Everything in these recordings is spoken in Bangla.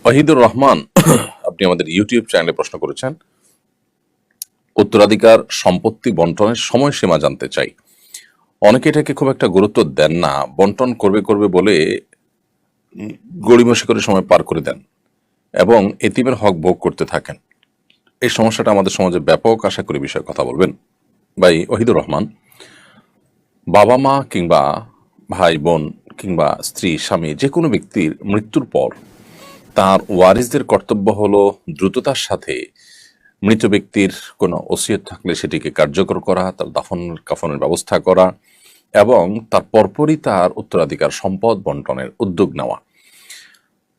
ওয়াহিদুর রহমান আপনি আমাদের ইউটিউব চ্যানেলে প্রশ্ন করেছেন, উত্তরাধিকার সম্পত্তি বন্টনের সময়সীমা জানতে চাই। অনেকে এটাকে খুব একটা গুরুত্ব দেন না, বন্টন করবে করবে বলে গড়িমসি করে সময় পার করে দেন এবং এতিমের হক ভোগ করতে থাকেন। এই সমস্যাটা আমাদের সমাজে ব্যাপক, আশা করি বিষয়ে কথা বলবেন। ভাই ওয়াহিদুর রহমান, বাবা মা কিংবা ভাই বোন কিংবা স্ত্রী স্বামী যে কোনো ব্যক্তির মৃত্যুর পর তার ওয়ারিসদের কর্তব্য হলো দ্রুততার সাথে মৃত ব্যক্তির কোনো ওসিয়ত থাকলে সেটিকে কার্যকর করা, তার দাফন কাফনের ব্যবস্থা করা এবং তার পরপরই তার উত্তরাধিকার সম্পদ বন্টনের উদ্যোগ নেওয়া।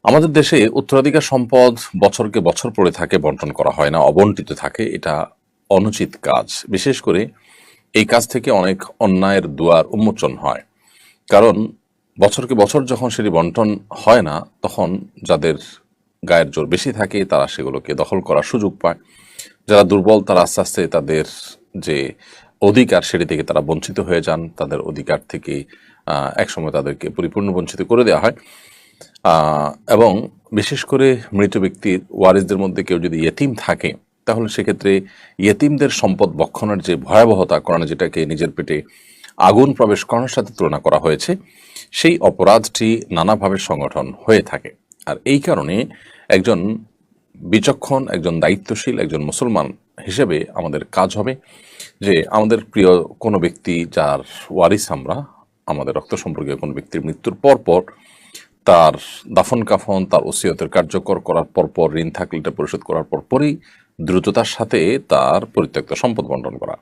আমাদের দেশে উত্তরাধিকার সম্পদ বছরকে বছর পড়ে থাকে, বন্টন করা হয় না, অবন্টিত থাকে। এটা অনুচিত কাজ। বিশেষ করে এই কাজ থেকে অনেক অন্যায়ের দুয়ার উন্মোচন হয়। কারণ বছরকে বছর যখন সেটি বন্টন হয় না, তখন যাদের গায়ের জোর বেশি থাকে তারা সেগুলোকে দখল করার সুযোগ পায়। যারা দুর্বল তারা আস্তে আস্তে তাদের যে অধিকার সেটি থেকে তারা বঞ্চিত হয়ে যান। তাদের অধিকার থেকে একসময় তাদেরকে পরিপূর্ণ বঞ্চিত করে দেওয়া হয়। এবং বিশেষ করে মৃত ব্যক্তির ওয়ারিসদের মধ্যে কেউ যদি ইয়েতিম থাকে, তাহলে সেক্ষেত্রে ইয়েতিমদের সম্পদ ভক্ষণের যে ভয়াবহতা, কোরআনে যেটাকে নিজের পেটে আগুন প্রবেশ করানোর সাথে তুলনা করা হয়েছে, সেই অপরাধটি নানাভাবে সংগঠন হয়ে থাকে। আর এই কারণে একজন বিচক্ষণ, একজন দায়িত্বশীল, একজন মুসলমান হিসেবে আমাদের কাজ হবে যে আমাদের প্রিয় কোনো ব্যক্তি যার ওয়ারিস আমরা, আমাদের রক্ত সম্পর্কীয় কোনো ব্যক্তির মৃত্যুর পর তার দাফন কাফন, তার ওসিয়তের কার্যকর করার পরপর, ঋণ থাকলে এটা পরিশোধ করার পরপরই দ্রুততার সাথে তার পরিত্যক্ত সম্পদ বন্টন করা।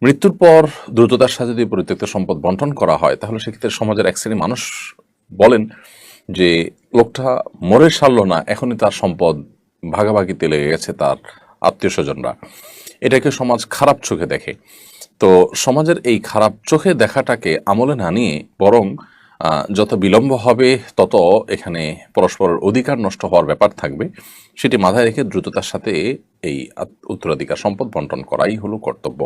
মৃত্যুর পর দ্রুততার সাথে যদি পরিত্যক্ত সম্পদ বন্টন করা হয়, তাহলে সেক্ষেত্রে সমাজের এক শ্রেণী মানুষ বলেন যে লোকটা মরে সারল না, এখনই তার সম্পদ ভাগাভাগিতে লেগে গেছে তার আত্মীয় স্বজনরা। এটাকে সমাজ খারাপ চোখে দেখে। তো সমাজের এই খারাপ চোখে দেখাটাকে আমলে না নিয়ে বরং যত বিলম্ব হবে তত এখানে পরস্পরের অধিকার নষ্ট হওয়ার ব্যাপার থাকবে, সেটি মাথায় রেখে দ্রুততার সাথে এই উত্তরাধিকার সম্পদ বন্টন করাই হলো কর্তব্য।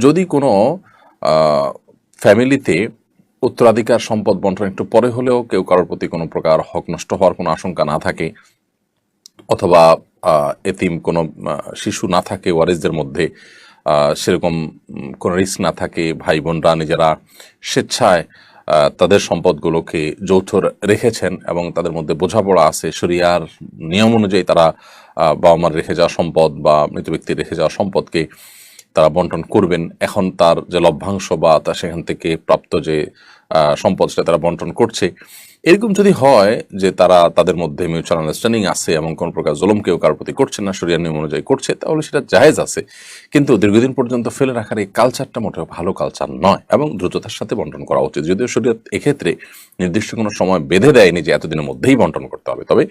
যদি কোনো ফ্যামিলিতে উত্তরাধিকার সম্পদ বন্টন একটু পরে হলেও কেউ কারোর প্রতি কোনো প্রকার হক নষ্ট হওয়ার কোনো আশঙ্কা না থাকে, অথবা এতিম কোনো শিশু না থাকে ওয়ারিসদের মধ্যে, সেরকম কোনো রিস্ক না থাকে, ভাই বোনরা নিজেরা স্বেচ্ছায় তাদের সম্পদগুলোকে যৌথ রেখেছেন এবং তাদের মধ্যে বোঝাপড়া আছে, শরিয়ার নিয়ম অনুযায়ী তারা বাবা মার রেখে যাওয়া সম্পদ বা মৃত ব্যক্তির রেখে যাওয়া সম্পদকে তারা বন্টন করবেন। এখন তার যে লভ্যাংশ বা তা সেখান থেকে প্রাপ্ত যে সম্পদ সেটা তারা বন্টন করছে। এরকম যদি হয় যে তারা তাদের মধ্যে মিউচুয়াল আন্ডারস্ট্যান্ডিং আছে এবং কোন প্রকার জুলুম কেউ কারোর প্রতি করছে না, শরিয়ার নিয়ম অনুযায়ী করছে, তাহলে সেটা জায়েজ আছে। কিন্তু দীর্ঘদিন পর্যন্ত ফেলে রাখার এই কালচারটা মোটেও ভালো কালচার নয় এবং দ্রুততার সাথে বন্টন করা উচিত। যদিও শরিয়ত এক্ষেত্রে নির্দিষ্ট কোনো সময় বেঁধে দেয়নি যে এতদিনের মধ্যেই বন্টন করতে হবে, তবে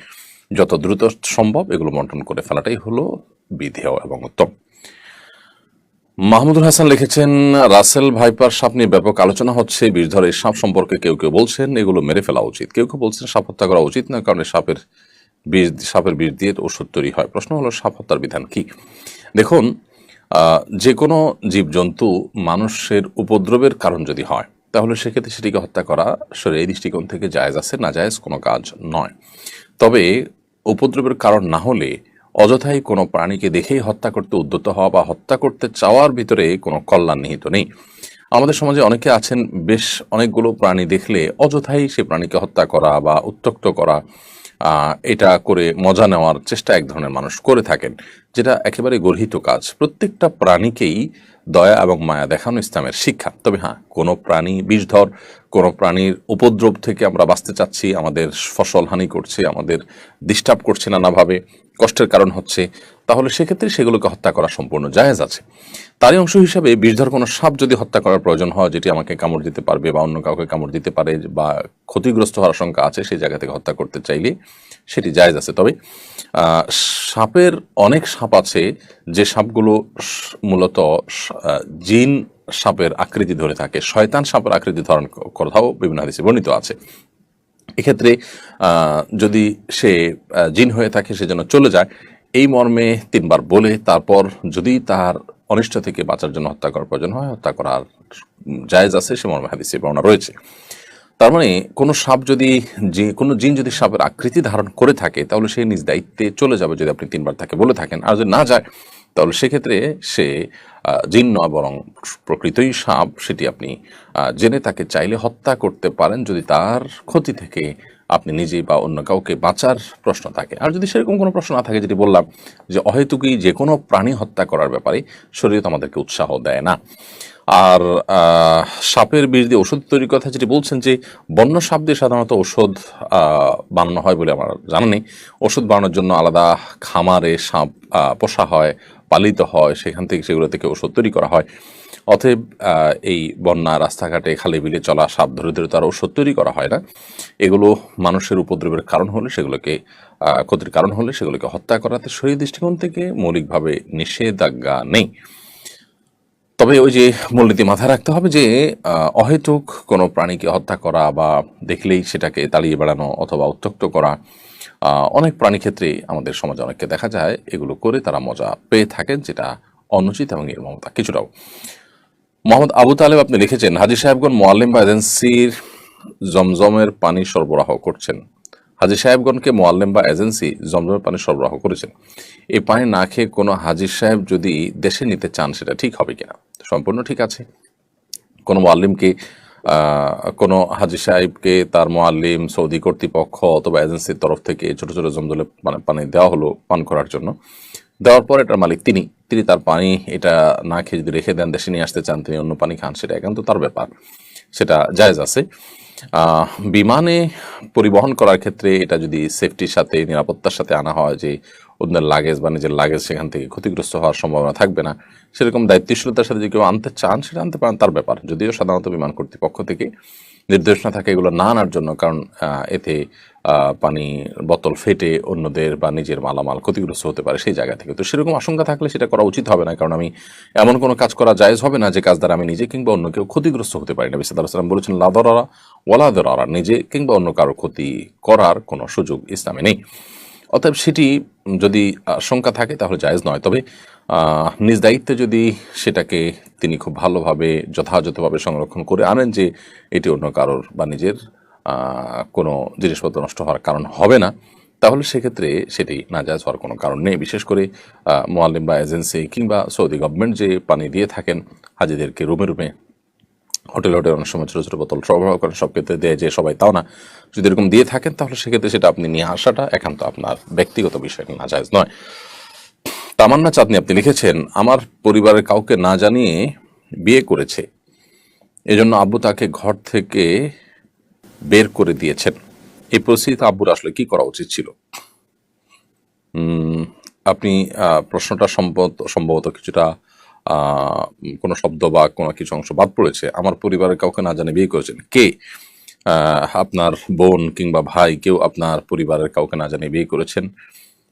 যত দ্রুত সম্ভব এগুলো বন্টন করে ফেলাটাই হলো বিধেয় এবং উত্তম। মাহমুদুল হাসান লিখেছেন, রাসেল ভাইপার সাপ নিয়ে ব্যাপক আলোচনা হচ্ছে। বিষধর এই সাপ সম্পর্কে কেউ কেউ বলছেন এগুলো মেরে ফেলা উচিত, কেউ কেউ বলছেন সাপ হত্যা করা উচিত না, কারণ সাপের বিষ দিয়ে ওষুধ তৈরি হয়। প্রশ্ন হলো সাপ হত্যার বিধান কি? দেখুন, যে কোনো জীবজন্তু মানুষের উপদ্রবের কারণ যদি হয়, তাহলে সেক্ষেত্রে সেটিকে হত্যা করা শরীয়ী দৃষ্টিকোণ থেকে জায়েজ আছে, না জায়েজ কোনো কাজ নয়। তবে উপদ্রবের কারণ না হলে অযথাই কোনো প্রাণীকে দেখেই হত্যা করতে উদ্যত হওয়া বা হত্যা করতে চাওয়ার ভিতরে কোনো কল্যাণ নিহিত নেই। আমাদের সমাজে অনেকে আছেন, বেশ অনেকগুলো প্রাণী দেখলে অযথাই সে প্রাণীকে হত্যা করা বা উত্ত্যক্ত করা, এটা করে মজা নেওয়ার চেষ্টা এক ধরনের মানুষ করে থাকেন, যেটা একেবারে গর্হিত কাজ। প্রত্যেকটা প্রাণীকেই দয়া এবং মায়া দেখানো ইসলামের শিক্ষা। তবে হ্যাঁ, কোনো প্রাণী বিষধর, কোনো প্রাণীর উপদ্রব থেকে আমরা বাঁচতে চাচ্ছি, আমাদের ফসল হানি করছে, আমাদের ডিস্টার্ব করছে, নানাভাবে কষ্টের কারণ হচ্ছে, তাহলে সেক্ষেত্রে সেগুলোকে হত্যা করা সম্পূর্ণ জায়েজ আছে। তারই অংশ হিসাবে বিষধর কোনো সাপ যদি হত্যা করার প্রয়োজন হয়, যেটি আমাকে কামড় দিতে পারবে বা অন্য কাউকে কামড় দিতে পারে বা ক্ষতিগ্রস্ত হওয়ার আশঙ্কা আছে, সেই জায়গা থেকে হত্যা করতে চাইলে সেটি জায়েজ আছে। তবে সাপের অনেক সাপ আছে যে সাপগুলো মূলত জিন সাপের আকৃতি ধরে থাকে, শয়তান সাপের আকৃতি ধারণ কথাও বিভিন্ন হাদিসে বর্ণিত আছে। এক্ষেত্রে যদি সে জিন হয়ে থাকে সে যেন চলে যায়, এই মর্মে 3 বার বলে তারপর যদি তার অনিষ্ট থেকে বাঁচার জন্য হত্যা করার প্রয়োজন হয়, হত্যা করার জায়েজ আছে, সে মর্মে হাদিসে বর্ণনা রয়েছে। তার মানে কোনো সাপ যদি, যে কোনো জিন যদি সাপের আকৃতি ধারণ করে থাকে তাহলে সে নিজ দায়িত্বে চলে যাবে যদি আপনি 3 বার তাকে বলে থাকেন। আর যদি না যায় তাহলে সেক্ষেত্রে সে জিন নয় বরং প্রকৃতই সাপ, সেটি আপনি জেনে তাকে চাইলে হত্যা করতে পারেন যদি তার ক্ষতি থেকে আপনি নিজেই বা অন্য কাউকে বাঁচার প্রশ্ন থাকে। আর যদি সেরকম কোনো প্রশ্ন না থাকে, যেটি বললাম যে অহেতুকই যে কোনো প্রাণী হত্যা করার ব্যাপারে শরীয়ত আমাদেরকে উৎসাহ দেয় না। আর সাপের বিষ দিয়ে ওষুধ তৈরির কথা যেটি বলছেন, যে বন্য সাপ দিয়ে সাধারণত ওষুধ বানানো হয় বলে আমার জানা নেই। ওষুধ বানানোর জন্য আলাদা খামারে সাপ পোষা হয়, পালিত হয়, সেখান থেকে সেগুলো থেকে ওষুধ তৈরি করা হয়। অতএব এই বন্যা, রাস্তাঘাটে, খালে বিলে চলা সাপ ধরে ধরে তার ওষুধ তৈরি করা হয় না। এগুলো মানুষের উপদ্রবের কারণ হলে, সেগুলোকে ক্ষতির কারণ হলে সেগুলোকে হত্যা করাতে শরীর দৃষ্টিকোণ থেকে মৌলিকভাবে নিষেধাজ্ঞা নেই। তবে ওই যে মূলনীতি মাথায় রাখতে হবে যে অহেতুক কোনো প্রাণীকে হত্যা করা বা দেখলেই সেটাকে তাড়িয়ে বেড়ানো অথবা উত্ত্যক্ত করা, অনেক প্রাণী ক্ষেত্রে আমাদের সমাজে অনেককে দেখা যায় এগুলো করে তারা মজা পেয়ে থাকেন, যেটা অনুচিত এবং নির্মমতা কিছুটাও। মোহাম্মদ আবু তালেব আপনি লিখেছেন, হাজী সাহেবগণ মোয়াল্লিম বা এজেন্সির জমজমের পানি সরবরাহ করছেন। হাজী সাহেবগণকে মোয়াল্লিম বা এজেন্সি জমজমের পানি সরবরাহ করেছেন। এই পানি না খেয়ে কোনো হাজী সাহেব যদি দেশে নিতে চান সেটা ঠিক হবে কিনা? সম্পূর্ণ ঠিক আছে। কোনো মোয়াল্লিমকে কোনো হাজী সাহেবকে তার মোয়াল্লিম, সৌদি কর্তৃপক্ষ অথবা এজেন্সির তরফ থেকে ছোট ছোট জমজলে পানি দেওয়া হলো পান করার জন্য। দেওয়ার পর এটার মালিক তিনি তার পানি এটা না খেয়ে যদি রেখে দেন, দেশে নিয়ে আসতে চান, তিনি অন্য পানি খান, সেটা একান্ত তার ব্যাপার, সেটা জায়েজ আছে। বিমানে পরিবহন করার ক্ষেত্রে এটা যদি সেফটির সাথে, নিরাপত্তার সাথে আনা হয়, যে অন্যের লাগেজ বা নিজের লাগেজ সেখান থেকে ক্ষতিগ্রস্ত হওয়ার সম্ভাবনা থাকবে না, সেরকম দায়িত্বশীলতার সাথে যদি কেউ আনতে চান সেটা আনতে পারেন, তার ব্যাপার। যদিও সাধারণত বিমান কর্তৃপক্ষ থেকে নির্দেশ না থাকে এগুলো না আনার জন্য, কারণ এতে পানি বোতল ফেটে অন্যদের বা নিজের মালামাল ক্ষতিগ্রস্ত হতে পারে সেই জায়গা থেকে। তো সেরকম আশঙ্কা থাকলে সেটা করা উচিত হবে না, কারণ আমি এমন কোনো কাজ করা জায়েজ হবে না যে কাজ দ্বারা আমি নিজে কিংবা অন্য কেউ ক্ষতিগ্রস্ত হতে পারি না। নবী সাল্লাল্লাহু আলাইহি ওয়াসাল্লাম বলেছেন, লা দারারা ওয়ালা দিরারা, নিজে কিংবা অন্য কারো ক্ষতি করার কোনো সুযোগ ইসলামে নেই। অতএব সেটি যদি আশঙ্কা থাকে তাহলে জায়েজ নয়। তবে নিজ দায়িত্বে যদি সেটাকে তিনি খুব ভালোভাবে যথাযথভাবে সংরক্ষণ করে আনেন, যে এটি অন্য কারোর বা নিজের কোনো জিনিসপত্র নষ্ট হওয়ার কারণ হবে না, তাহলে সেক্ষেত্রে সেটি নাজায়েজ হওয়ার কোনো কারণ নেই। বিশেষ করে মোয়াল্লিম বা এজেন্সি কিংবা সৌদি গভর্নমেন্ট যে পানি দিয়ে থাকেন হাজিদেরকে রুমে রুমে, হোটেল অনেক সময় ছোটো ছোটো বোতল সরবরাহ করেন, সব ক্ষেত্রে দেয় যে সবাই তাও না, যদি এরকম দিয়ে থাকেন তাহলে সেক্ষেত্রে সেটা আপনি নিয়ে আসাটা একান্ত আপনার ব্যক্তিগত বিষয়, নাজায়েজ নয়। তামান্না চাঁদনি আপনি লিখেছেন, আমার পরিবারের কাউকে না জানিয়ে বিয়ে করেছে, এজন্য আব্বু তাকে ঘর থেকে বের করে দিয়েছেন। এই পরিস্থিতিতে আব্বুর আসলে কি করা উচিত ছিল? আপনি প্রশ্নটা সম্ভবত কিছুটা কোনো শব্দ বা কোনো কিছু অংশ বাদ পড়েছে। আমার পরিবারের কাউকে না জানিয়ে বিয়ে করেছেন, কে? আপনার বোন কিংবা ভাই, কেউ আপনার পরিবারের কাউকে না জানিয়ে বিয়ে করেছেন,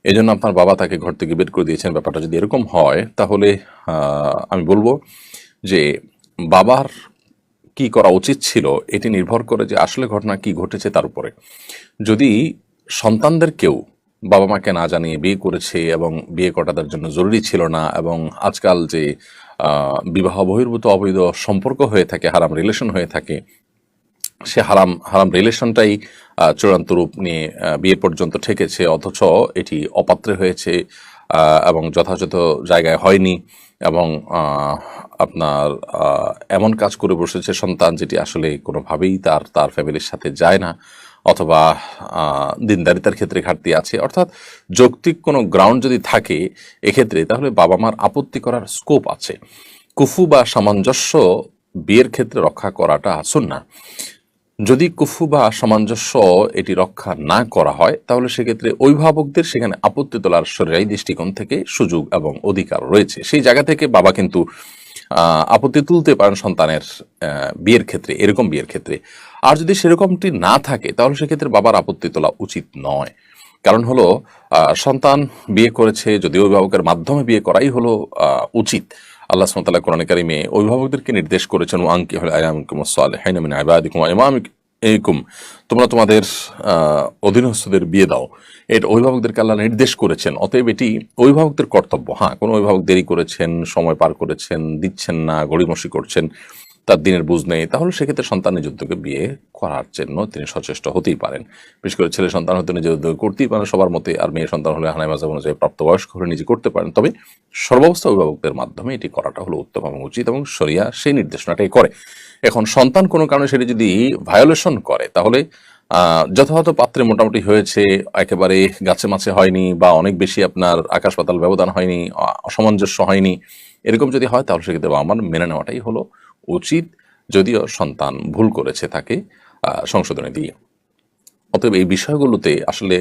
এই জন্য আপনার বাবা তাকে ঘর থেকে বের করে দিয়েছেন। ব্যাপারটা যদি এরকম হয় তাহলে আমি বলবো যে বাবার কি করা উচিত ছিল এটি নির্ভর করে যে আসলে ঘটনা কি ঘটেছে তার উপরে। যদি সন্তানদের কেউ বাবা মাকে না জানিয়ে বিয়ে করেছে এবং বিয়ে করা তাদের জন্য জরুরি ছিল না, এবং আজকাল যে বিবাহ বহির্ভূত অবৈধ সম্পর্ক হয়ে থাকে, হারাম রিলেশন হয়ে থাকে, সে হারাম হারাম রিলেশনটাই চূড়ান্ত রূপ নিয়ে বিয়ে পর্যন্ত ঠেকেছে, অথচ এটি অপাত্রে হয়েছে এবং যথাযথ জায়গায় হয়নি, এবং আপনার এমন কাজ করে বসেছে সন্তান যেটি আসলে কোনোভাবেই তার ফ্যামিলির সাথে যায় না, অথবা দিনদারিতার ক্ষেত্রে ঘাটতি আছে, অর্থাৎ যৌক্তিক কোনো গ্রাউন্ড যদি থাকে এক্ষেত্রে, তাহলে বাবা মার আপত্তি করার স্কোপ আছে। কুফু বা সামঞ্জস্য বিয়ের ক্ষেত্রে রক্ষা করাটা সুন্নাহ। যদি কুফু বা সামঞ্জস্য এটি রক্ষা না করা হয় তাহলে সেক্ষেত্রে অভিভাবকদের সেখানে আপত্তি তোলার শরীয়ী দৃষ্টিকোণ থেকে সুযোগ এবং অধিকার রয়েছে। সেই জায়গা থেকে বাবা কিন্তু আপত্তি তুলতে পারেন সন্তানের বিয়ের ক্ষেত্রে, এরকম বিয়ের ক্ষেত্রে। আর যদি সেরকমটি না থাকে তাহলে সেক্ষেত্রে বাবার আপত্তি তোলা উচিত নয়। কারণ হলো সন্তান বিয়ে করেছে, যদি অভিভাবকের মাধ্যমে বিয়ে করাই হলো উচিত। আল্লাহ সুবহানাহু ওয়া তাআলা কোরআনে কারিমে অভিভাবকদেরকে নির্দেশ করেছেন, ওয়ানকিহুল আয়ামাকুম ওয়াস-সালিহিনা মিন ইবাদিকুম ওয়া ইমামিকুম, তোমরা তোমাদের অধীনস্থদের বিয়ে দাও। এটা অভিভাবকদেরকে আল্লাহ নির্দেশ করেছেন। অতএব এটি অভিভাবকদের কর্তব্য। হ্যাঁ, কোনো অভিভাবক দেরি করেছেন, সময় পার করেছেন, দিচ্ছেন না, গড়িমসি করছেন, তার দিনের বুঝ নেই, তাহলে সেক্ষেত্রে সন্তান নিজ উদ্যোগে বিয়ে করার জন্য তিনি সচেষ্ট হতেই পারেন। বিশেষ করে ছেলে সন্তান হতে নিজের উদ্যোগে করতেই পারেন সবার মতে, আর মেয়ে সন্তান হলে হানাই মাঝাব অনুযায়ী প্রাপ্তবয়স্ক হলে নিজে করতে পারেন। তবে সর্বাবস্থা অভিভাবকদের মাধ্যমে এটি করাটা হলো উত্তম এবং উচিত, এবং শরিয়া সেই নির্দেশনাটাই করে। এখন সন্তান কোনো কারণে সেটি যদি ভায়োলেশন করে, তাহলে যথাযথ পাত্রে মোটামুটি হয়েছে, একেবারে গাছে মাছে হয়নি, বা অনেক বেশি আপনার আকাশ পাতাল ব্যবধান হয়নি, অসামঞ্জস্য হয়নি, এরকম যদি হয় তাহলে সেক্ষেত্রে বাবা মার মেনে নেওয়াটাই হলো উচিত, যদিও সন্তান ভুল করেছে তাকে সংশোধনী দিয়ে। অতএব এই বিষয়গুলোতে আসলে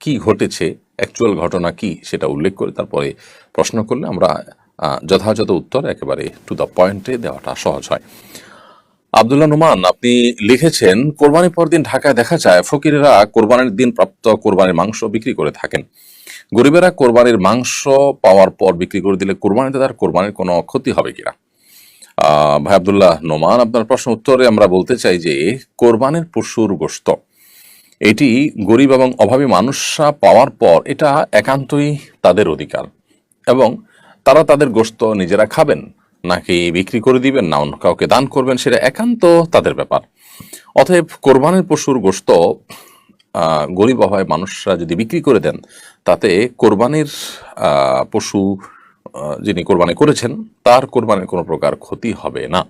কি ঘটেছে, অ্যাকচুয়াল ঘটনা কি, সেটা উল্লেখ করে তারপরে প্রশ্ন করলে আমরা যথাযথ উত্তর একেবারে টু দ্য পয়েন্টে দেওয়াটা সহজ হয়। আব্দুল্লাহ নোমান আপনি লিখেছেন, কোরবানির পর দিন ঢাকায় দেখা যায় ফকিরেরা কোরবানির দিন প্রাপ্ত কোরবানির মাংস বিক্রি করে থাকেন। গরিবেরা কোরবানির মাংস পাওয়ার পর বিক্রি করে দিলে কোরবানিতে তার কোরবানির কোনো ক্ষতি হবে কিনা? ভাই আব্দুল্লাহ নোমান, আপনার প্রশ্ন উত্তরে আমরা বলতে চাই যে কোরবানির পশুর গোশত এটি গরিব এবং অভাবী মানুষরা পাওয়ার পর এটা একান্তই তাদের অধিকার, এবং তারা তাদের গোশত নিজেরা খাবেন নাকি বিক্রি করে দিবেন না অন্য কাউকে দান করবেন, সেটা একান্ত তাদের ব্যাপার। অতএব কোরবানির পশুর গোশত গরিব অভাবী মানুষরা যদি বিক্রি করে দেন, তাতে কোরবানির পশু যিনি কোরবানি করেছেন তার কোরবানির কোনো প্রকার ক্ষতি হবে না।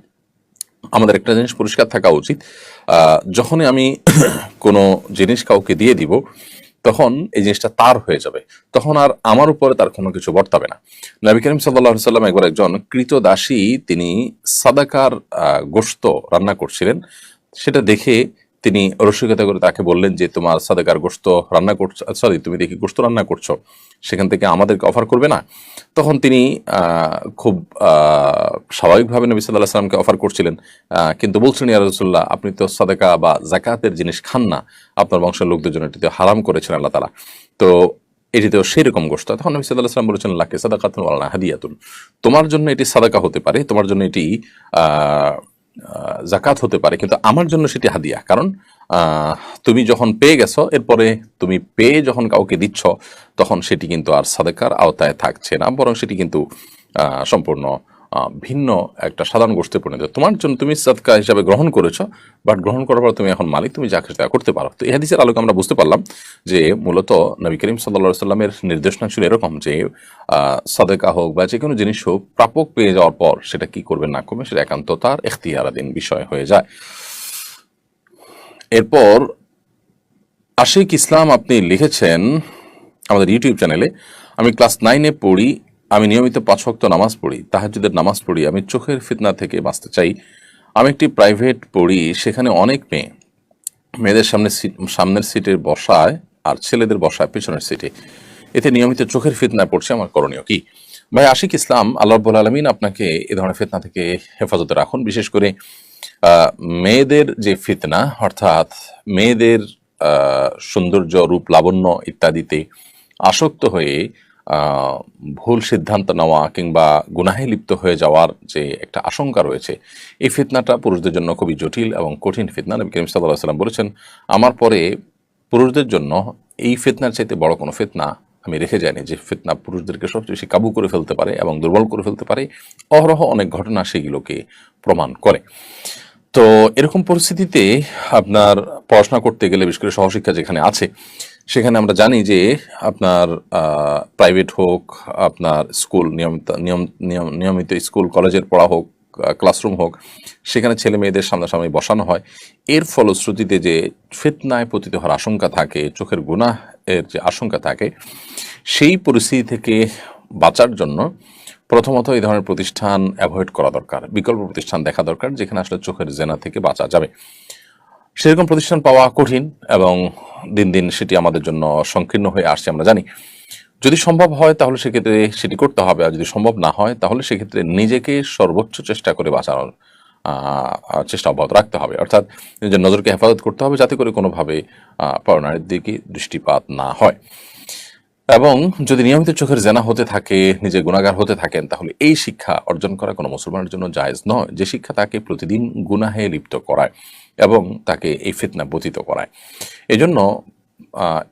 আমাদের একটা জিনিস পরিষ্কার থাকা উচিত, যখনই আমি কোনো জিনিস কাউকে দিয়ে দিব তখন এই জিনিসটা তার হয়ে যাবে, তখন আর আমার উপরে তার কোনো কিছু বর্তাবে না। নবী করিম সাল্লাল্লাহু আলাইহি ওয়াসাল্লাম একবার একজন কৃতদাসী তিনি সাদাকার গোশত রান্না করছিলেন, সেটা দেখে তিনি রসিকতা করে তাকে বললেন যে তোমার সাদাকার গোশত রান্না করছো, সরি তুমি দেখি গোশত রান্না করছো, সেখান থেকে আমাদেরকে অফার করবে না? তখন তিনি খুব স্বাভাবিকভাবে নবী সাল্লাল্লাহু আলাইহি ওয়াসাল্লামকে অফার করছিলেন, কিন্তু বলছেন ইয়া রাসূলুল্লাহ আপনি তো সাদাকা বা যাকাতের জিনিস খান না, আপনার বংশের লোকদের জন্য এটিতে হারাম করেছেন আল্লাহ তাআলা, তো এটিতেও সেরকম গোশত। তখন নবী সাল্লাল্লাহু আলাইহি ওয়াসাল্লাম বলেছেন লাকি সাদাকাতুন ওয়া লানা হাদিয়াতুন, তোমার জন্য এটি সাদাকা হতে পারে, তোমার জন্য এটি জাকাত হতে পারে, কিন্তু আমার জন্য সেটি হাদিয়া। কারণ তুমি যখন পেয়ে গেছো, এরপরে তুমি পেয়ে যখন কাউকে দিচ্ছ তখন সেটি কিন্তু আর সাদাকার আওতায় থাকছে না, বরং সেটি কিন্তু সম্পূর্ণ ভিন্ন একটা সাধারণ গোষ্ঠীতে পরিণত। তোমার জন্য তুমি সাদকা হিসাবে গ্রহণ করেছো, বাট গ্রহণ করার পর তুমি এখন মালিক, তুমি যা খুশি তা করতে পারো। তো এই হাদিসের আলোকে আমরা বুঝতে পারলাম যে মূলত নবী করিম সাল্লাল্লাহু আলাইহি সাল্লামের নির্দেশনা ছিল এরকম যে সাদাকা হোক বা যে কোনো জিনিস হোক, প্রাপক পেয়ে যাওয়ার পর সেটা কি করবে না করবে সেটা একান্ত তার এখতিয়ারাধীন বিষয় হয়ে যায়। এরপর আশিক ইসলাম আপনি লিখেছেন আমাদের ইউটিউব চ্যানেলে, আমি ক্লাস 9-এ পড়ি, আমি নিয়মিত 5 ওয়াক্ত নামাজ পড়ি, তাহাজ্জুদের নামাজ পড়ি, আমি চোখের ফিতনা থেকে বাঁচতে চাই। আমি একটি প্রাইভেট পড়ি, সেখানে অনেক মেয়েদের সামনের সিটে বসায় আর ছেলেদের বসায় পেছনের সিটে, এতে নিয়মিত চোখের ফিতনায় পড়ছে, আমার করণীয় কি? ভাই আশিক ইসলাম, আল্লাহ রাব্বুল আলামিন আপনাকে এ ধরনের ফিতনা থেকে হেফাজতে রাখুন। বিশেষ করে মেয়েদের যে ফিতনা, অর্থাৎ মেয়েদের সৌন্দর্য, রূপ, লাবণ্য ইত্যাদিতে আসক্ত হয়ে ভুল সিদ্ধান্ত নেওয়া কিংবা গুনাহে লিপ্ত হয়ে যাওয়ার যে একটা আশঙ্কা রয়েছে, এই ফিতনাটা পুরুষদের জন্য খুবই জটিল এবং কঠিন ফিতনা। নবী করিম সাল্লাল্লাহু আলাইহি ওয়াসাল্লাম বলেছেন, আমার পরে পুরুষদের জন্য এই ফিতনার চাইতে বড় কোনো ফিতনা আমি রেখে যাইনি, যে ফিতনা পুরুষদেরকে সবচেয়ে বেশি কাবু করে ফেলতে পারে এবং দুর্বল করে ফেলতে পারে। অহরহ অনেক ঘটনা সেগুলোকে প্রমাণ করে। তো এরকম পরিস্থিতিতে আপনার পড়াশোনা করতে গেলে, বিশেষ করে সহশিক্ষা যেখানে আছে, সেখানে আমরা জানি যে আপনার প্রাইভেট হোক, আপনার স্কুল নিয়মিত স্কুল কলেজের পড়া হোক, ক্লাসরুম হোক, সেখানে ছেলে মেয়েদের সামনাসামনি বসানো হয়। এর ফলশ্রুতিতে যে ফিতনায় পতিত হওয়ার আশঙ্কা থাকে, চোখের গুনাহ এর যে আশঙ্কা থাকে, সেই পরিস্থিতি থেকে বাঁচার জন্য প্রথমত এই ধরনের প্রতিষ্ঠান অ্যাভয়েড করা দরকার, বিকল্প প্রতিষ্ঠান দেখা দরকার যেখানে আসলে চোখের জেনা থেকে বাঁচা যাবে। সেরকম প্রতিষ্ঠান পাওয়া কঠিন এবং দিন দিন সেটি আমাদের জন্য সংকীর্ণ হয়ে আসছে আমরা জানি। যদি সম্ভব হয় তাহলে সেক্ষেত্রে সেটি করতে হবে, আর যদি সম্ভব না হয় তাহলে সেক্ষেত্রে নিজেকে সর্বোচ্চ চেষ্টা করে বাঁচানোর চেষ্টা অব্যাহত রাখতে হবে, অর্থাৎ নিজের নজরকে হেফাজত করতে হবে যাতে করে কোনোভাবে পরনারীর দিকে দৃষ্টিপাত না হয়। এবং যদি নিয়মিত চোখের জেনা হতে থাকে, নিজে গুনাহগার হতে থাকেন, তাহলে এই শিক্ষা অর্জন করা কোনো মুসলমানের জন্য জায়েজ নয়, যে শিক্ষা তাকে প্রতিদিন গুনাহে লিপ্ত করায় এবং তাকে এই ফিতনা পতিত করায়। এজন্য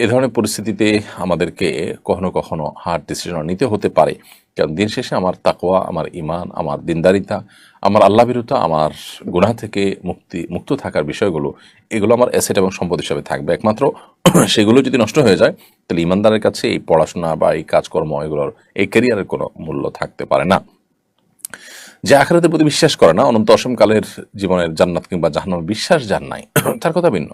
এ ধরনের পরিস্থিতিতে আমাদেরকে কখনো কখনো হার্ড ডিসিশন নিতে হতে পারে, কারণ দিন শেষে আমার তাকওয়া, আমার ঈমান, আমার দিনদারিতা, আমার আল্লাহ বিরুদ্ধে, আমার গুনাহ থেকে মুক্ত থাকার বিষয়গুলো, এগুলো আমার অ্যাসেট এবং সম্পদ হিসাবে থাকবে। একমাত্র সেগুলো যদি নষ্ট হয়ে যায়, তাহলে ঈমানদারের কাছে এই পড়াশোনা বা এই কাজকর্ম, এগুলোর, এই ক্যারিয়ারের কোনো মূল্য থাকতে পারে না। যে আখিরাতের প্রতি বিশ্বাস করে না, অনন্ত অসীমকালের জীবনের জান্নাত কিংবা জাহান্নামে বিশ্বাস যার নাই, তার কথা ভিন্ন।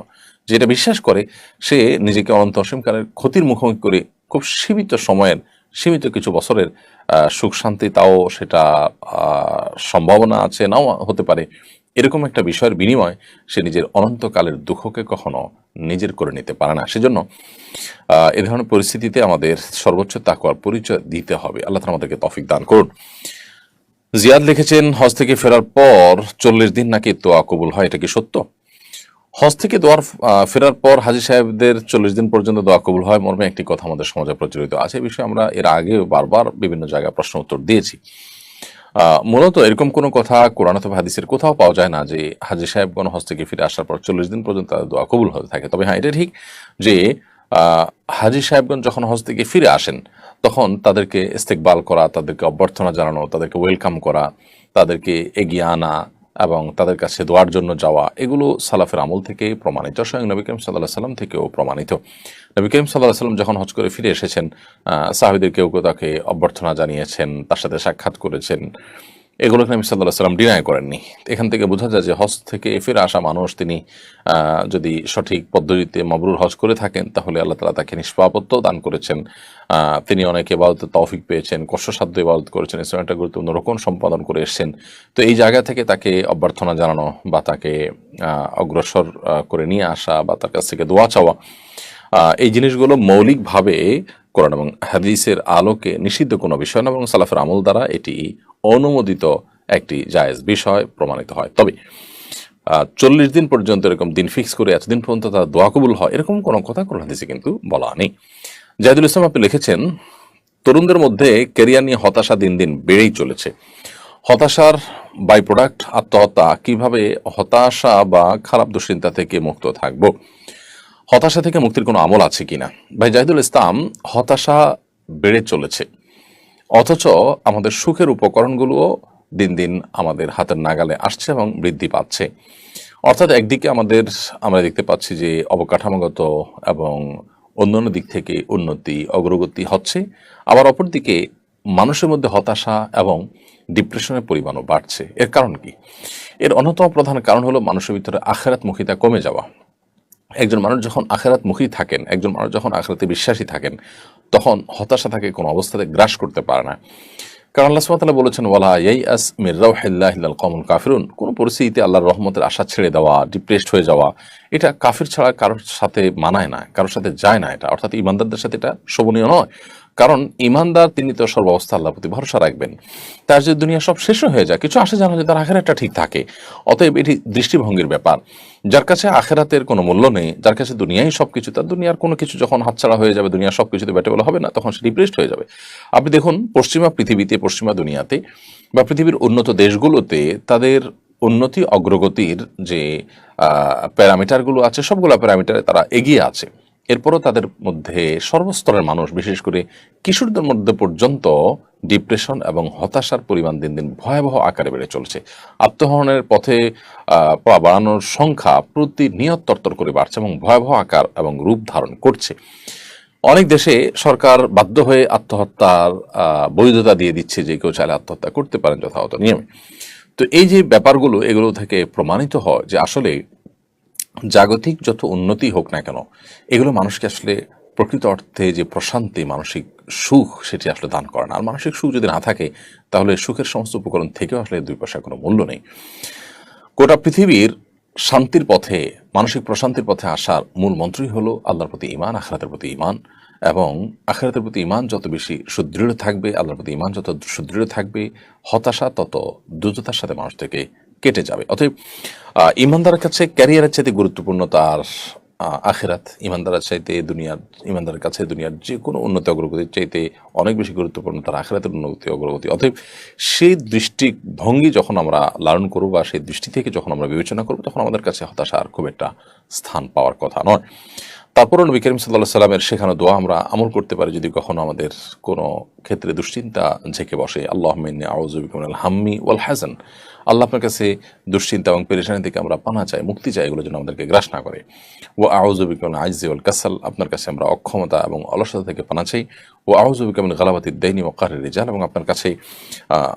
যেটা বিশ্বাস করে সে নিজেকে অনন্ত অসীমকালের ক্ষতির মুখোমুখি করে খুব সীমিত সময়ের, সীমিত কিছু বছরের সুখ শান্তি, তাও সেটা সম্ভাবনা আছে, নাও হতে পারে, এরকম একটা বিষয়ের বিনিময় সে নিজের অনন্তকালের দুঃখকে কখনো নিজের করে নিতে পারে না। সেজন্য এ ধরনের পরিস্থিতিতে আমাদের সর্বোচ্চ তাকওয়ার পরিচয় দিতে হবে। আল্লাহ তাআলা আমাদেরকে তৌফিক দান করুন। জিয়াদ লিখেছেন, হজ থেকে ফেরার পর 40 দিন নাকি দোয়া কবুল হয়, এটা কি সত্য? হজ থেকে ফেরার পর হাজী সাহেবদের 40 দিন পর্যন্ত দোয়া কবুল হয় মর্মে একটি কথা আমাদের সমাজে প্রচলিত আছে। এই বিষয়ে আমরা এর আগে বারবার বিভিন্ন জায়গায় প্রশ্ন উত্তর দিয়েছি। মূলত এরকম কোনো কথা কোরআন অথবা হাদিসের কোথাও পাওয়া যায় না যে হাজী সাহেবগণ হজ থেকে ফিরে আসার পর 40 দিন পর্যন্ত তাদের দোয়া কবুল হতে থাকে। তবে হ্যাঁ, এটা ঠিক যে হাজী সাহেবগণ যখন হজ থেকে ফিরে আসেন, তখন তাদেরকে ইস্তেকবাল করা, তাদেরকে অভ্যর্থনা জানানো, তাদেরকে ওয়েলকাম করা, তাদেরকে এগিয়ে আনা এবং তাদের কাছে দোয়ার জন্য যাওয়া, এগুলো সালাফের আমল থেকে প্রমাণিত, স্বয়ং নবী করিম সাল্লাল্লাহু আলাইহি সাল্লাম থেকেও প্রমাণিত। নবী করিম সাল্লাল্লাহু আলাইহি সাল্লাম যখন হজ করে ফিরে এসেছেন, সাহাবীদের কেউ কেউ তাকে অভ্যর্থনা জানিয়েছেন, তার সাথে সাক্ষাৎ করেছেন, এগুলোকে নবী সাল্লাল্লাহু আলাইহি সাল্লাম ডিনাই করেননি। এখান থেকে বোঝা যায় যে হজ থেকে ফিরে আসা মানুষ, তিনি যদি সঠিক পদ্ধতিতে মাবরুর হজ করে থাকেন, তাহলে আল্লাহ তাআলা তাকে নিষ্পাপত্য দান করেছেন। তিনি অনেক ইবাদতের তৌফিক পেয়েছেন, কষ্টসাধ্য ইবাদত করেছেন, ইসলামের একটা গুরুত্বপূর্ণ রোকন সম্পাদন করে এসেছেন। তো এই জায়গা থেকে তাকে অভ্যর্থনা জানানো বা তাকে অগ্রসর করে নিয়ে আসা বা তার কাছ থেকে দোয়া চাওয়া, এই জিনিসগুলো মৌলিকভাবে কোরআন এবং হাদিসের আলোকে নিষিদ্ধ কোনো বিষয় না, এবং সালাফের আমল দ্বারা এটি অনুমোদিত একটি জায়েজ বিষয় প্রমাণিত হয়। তবে 40 দিন পর্যন্ত এরকম দিন ফিক্স করে এতদিন পর্যন্ত তার দোয়া কবুল হয়, এরকম কোনো কথা কোরআন হাদিসে কিন্তু বলা নেই। জাহিদুল ইসলাম আপনি লিখেছেন, তরুণদের মধ্যে ক্যারিয়ার নিয়ে হতাশা দিন দিন বেড়েই চলেছে। হতাশার বাই প্রোডাক্ট আত্মহত্যা, কিভাবে হতাশা বা খারাপ দুশ্চিন্তা থেকে মুক্ত থাকবো? হতাশা থেকে মুক্তির কোনো আমল আছে কিনা? ভাই জাহিদুল ইসলাম, হতাশা বেড়ে চলেছে, অথচ আমাদের সুখের উপকরণগুলোও দিন দিন আমাদের হাতের নাগালে আসছে এবং বৃদ্ধি পাচ্ছে। অর্থাৎ একদিকে আমরা দেখতে পাচ্ছি যে অবকাঠামোগত এবং অন্যান্য দিক থেকে উন্নতি, অগ্রগতি হচ্ছে, আবার অপরদিকে মানুষের মধ্যে হতাশা এবং ডিপ্রেশনের পরিমাণও বাড়ছে। এর কারণ কি? এর অন্যতম প্রধান কারণ হলো মানুষের ভিতরে আখিরাতমুখিতা কমে যাওয়া। একজন মানুষ যখন আখিরাতমুখী থাকেন, একজন মানুষ যখন আখিরাতে বিশ্বাসী থাকেন, তখন হতাশা তাকে কোনো অবস্থাতে গ্রাস করতে পারে না। কারণ আল্লাহ সুবহানাহু ওয়া তাআলা বলেছেন, ওয়ালা ইয়াইআস মির রাউহিল্লাহি ইল্লাল কওমুল কাফিরুন, কোন পরিস্থিতিতে আল্লাহর রহমতের আশা ছেড়ে দেওয়া, ডিপ্রেসড হয়ে যাওয়া, এটা কাফির ছাড়া কারোর সাথে মানায় না, কারোর সাথে যায় না এটা। অর্থাৎ ইমানদারদের সাথে এটা শোভনীয় নয়। কারণ ইমানদার তিনি তো সর্বাবস্থা আল্লাহর প্রতি ভরসা রাখবেন। তার যে দুনিয়া সব শেষ হয়ে যায়, কিছু আসে জানা যে তার আখিরাতটা ঠিক থাকে। অতএব এটি দৃষ্টিভঙ্গির ব্যাপার। যার কাছে আখিরাতের কোনো মূল্য নেই, যার কাছে দুনিয়াই সবকিছু, তার দুনিয়ার কোনো কিছু যখন হাতছাড়া হয়ে যাবে, দুনিয়ার সবকিছুতে ব্যাটেবল হবে না, তখন সে ডিপ্রেসড হয়ে যাবে। আপনি দেখুন, পশ্চিমা পৃথিবীতে, পশ্চিমা দুনিয়াতে বা পৃথিবীর উন্নত দেশগুলোতে তাদের উন্নতি অগ্রগতির যে প্যারামিটারগুলো আছে, সবগুলো প্যারামিটারে তারা এগিয়ে আছে। এরপরও তাদের মধ্যে সর্বস্তরের মানুষ, বিশেষ করে কিশোরদের মধ্যে পর্যন্ত ডিপ্রেশন এবং হতাশার পরিমাণ দিন দিন ভয়াবহ আকারে বেড়ে চলছে। আত্মহননের পথে পা বাড়ানোর সংখ্যা প্রতিনিয়ত তরতর করে বাড়ছে এবং ভয়াবহ আকার এবং রূপ ধারণ করছে। অনেক দেশে সরকার বাধ্য হয়ে আত্মহত্যার বৈধতা দিয়ে দিচ্ছে, যে কেউ চাইলে আত্মহত্যা করতে পারেন যথাযথ নিয়মে। তো এই যে ব্যাপারগুলো, এগুলো থেকে প্রমাণিত হয় যে আসলে জাগতিক যত উন্নতি হোক না কেন, এগুলো মানুষকে আসলে প্রকৃত অর্থে যে প্রশান্তি, মানসিক সুখ, সেটি আসলে দান করে না। আর মানসিক সুখ যদি না থাকে, তাহলে সুখের সমস্ত উপকরণ থেকেও আসলে 2 পয়সার কোনো মূল্য নেই। গোটা পৃথিবীর শান্তির পথে, মানসিক প্রশান্তির পথে আসার মূল মন্ত্রই হলো আল্লাহর প্রতি ঈমান, আখিরাতের প্রতি ঈমান। এবং আখিরাতের প্রতি ঈমান যত বেশি সুদৃঢ় থাকবে, আল্লাহর প্রতি ঈমান যত সুদৃঢ় থাকবে, হতাশা তত দ্রুততার সাথে মানুষ থেকে কেটে যাবে। অতএব ঈমানদারের কাছে ক্যারিয়ারের চাইতে গুরুত্বপূর্ণ তার আখিরাত। ঈমানদারের কাছে দুনিয়ার যে কোনো উন্নতি অগ্রগতির চাইতে অনেক বেশি গুরুত্বপূর্ণ তার আখিরাতের উন্নতি অগ্রগতি। অতএব সেই দৃষ্টিভঙ্গি যখন আমরা লালন করব বা সেই দৃষ্টি থেকে যখন আমরা বিবেচনা করব, তখন আমাদের কাছে হতাশার খুব একটা স্থান পাওয়ার কথা নয়। তারপরও নবী করিম সাল্লাল্লাহু আলাইহি সাল্লামের শেখানো দোয়া আমরা আমল করতে পারি যদি কখনো আমাদের কোনো ক্ষেত্রে দুশ্চিন্তা ঝেঁকে বসে। আল্লাহুম্মা ইন্নী আউযু বিকা মিনাল হাম্মি ওয়াল হাযান। আল্লাহ আপনার কাছে দুশ্চিন্তা এবং পেরেশানি থেকে আমরা পানা চাই, মুক্তি চাই, এগুলো যেন আমাদেরকে গ্রাস না করে। ওয়া আউযু বিকা মিনাল আজজি ওয়াল কাসাল। আপনার কাছে আমরা অক্ষমতা এবং অলসতা থেকে পানা চাই। ওয়া আউযু বিকা মিন গালাবাতিদ দাইনি ওয়া কাহরির রিজাল। এবং আপনার কাছে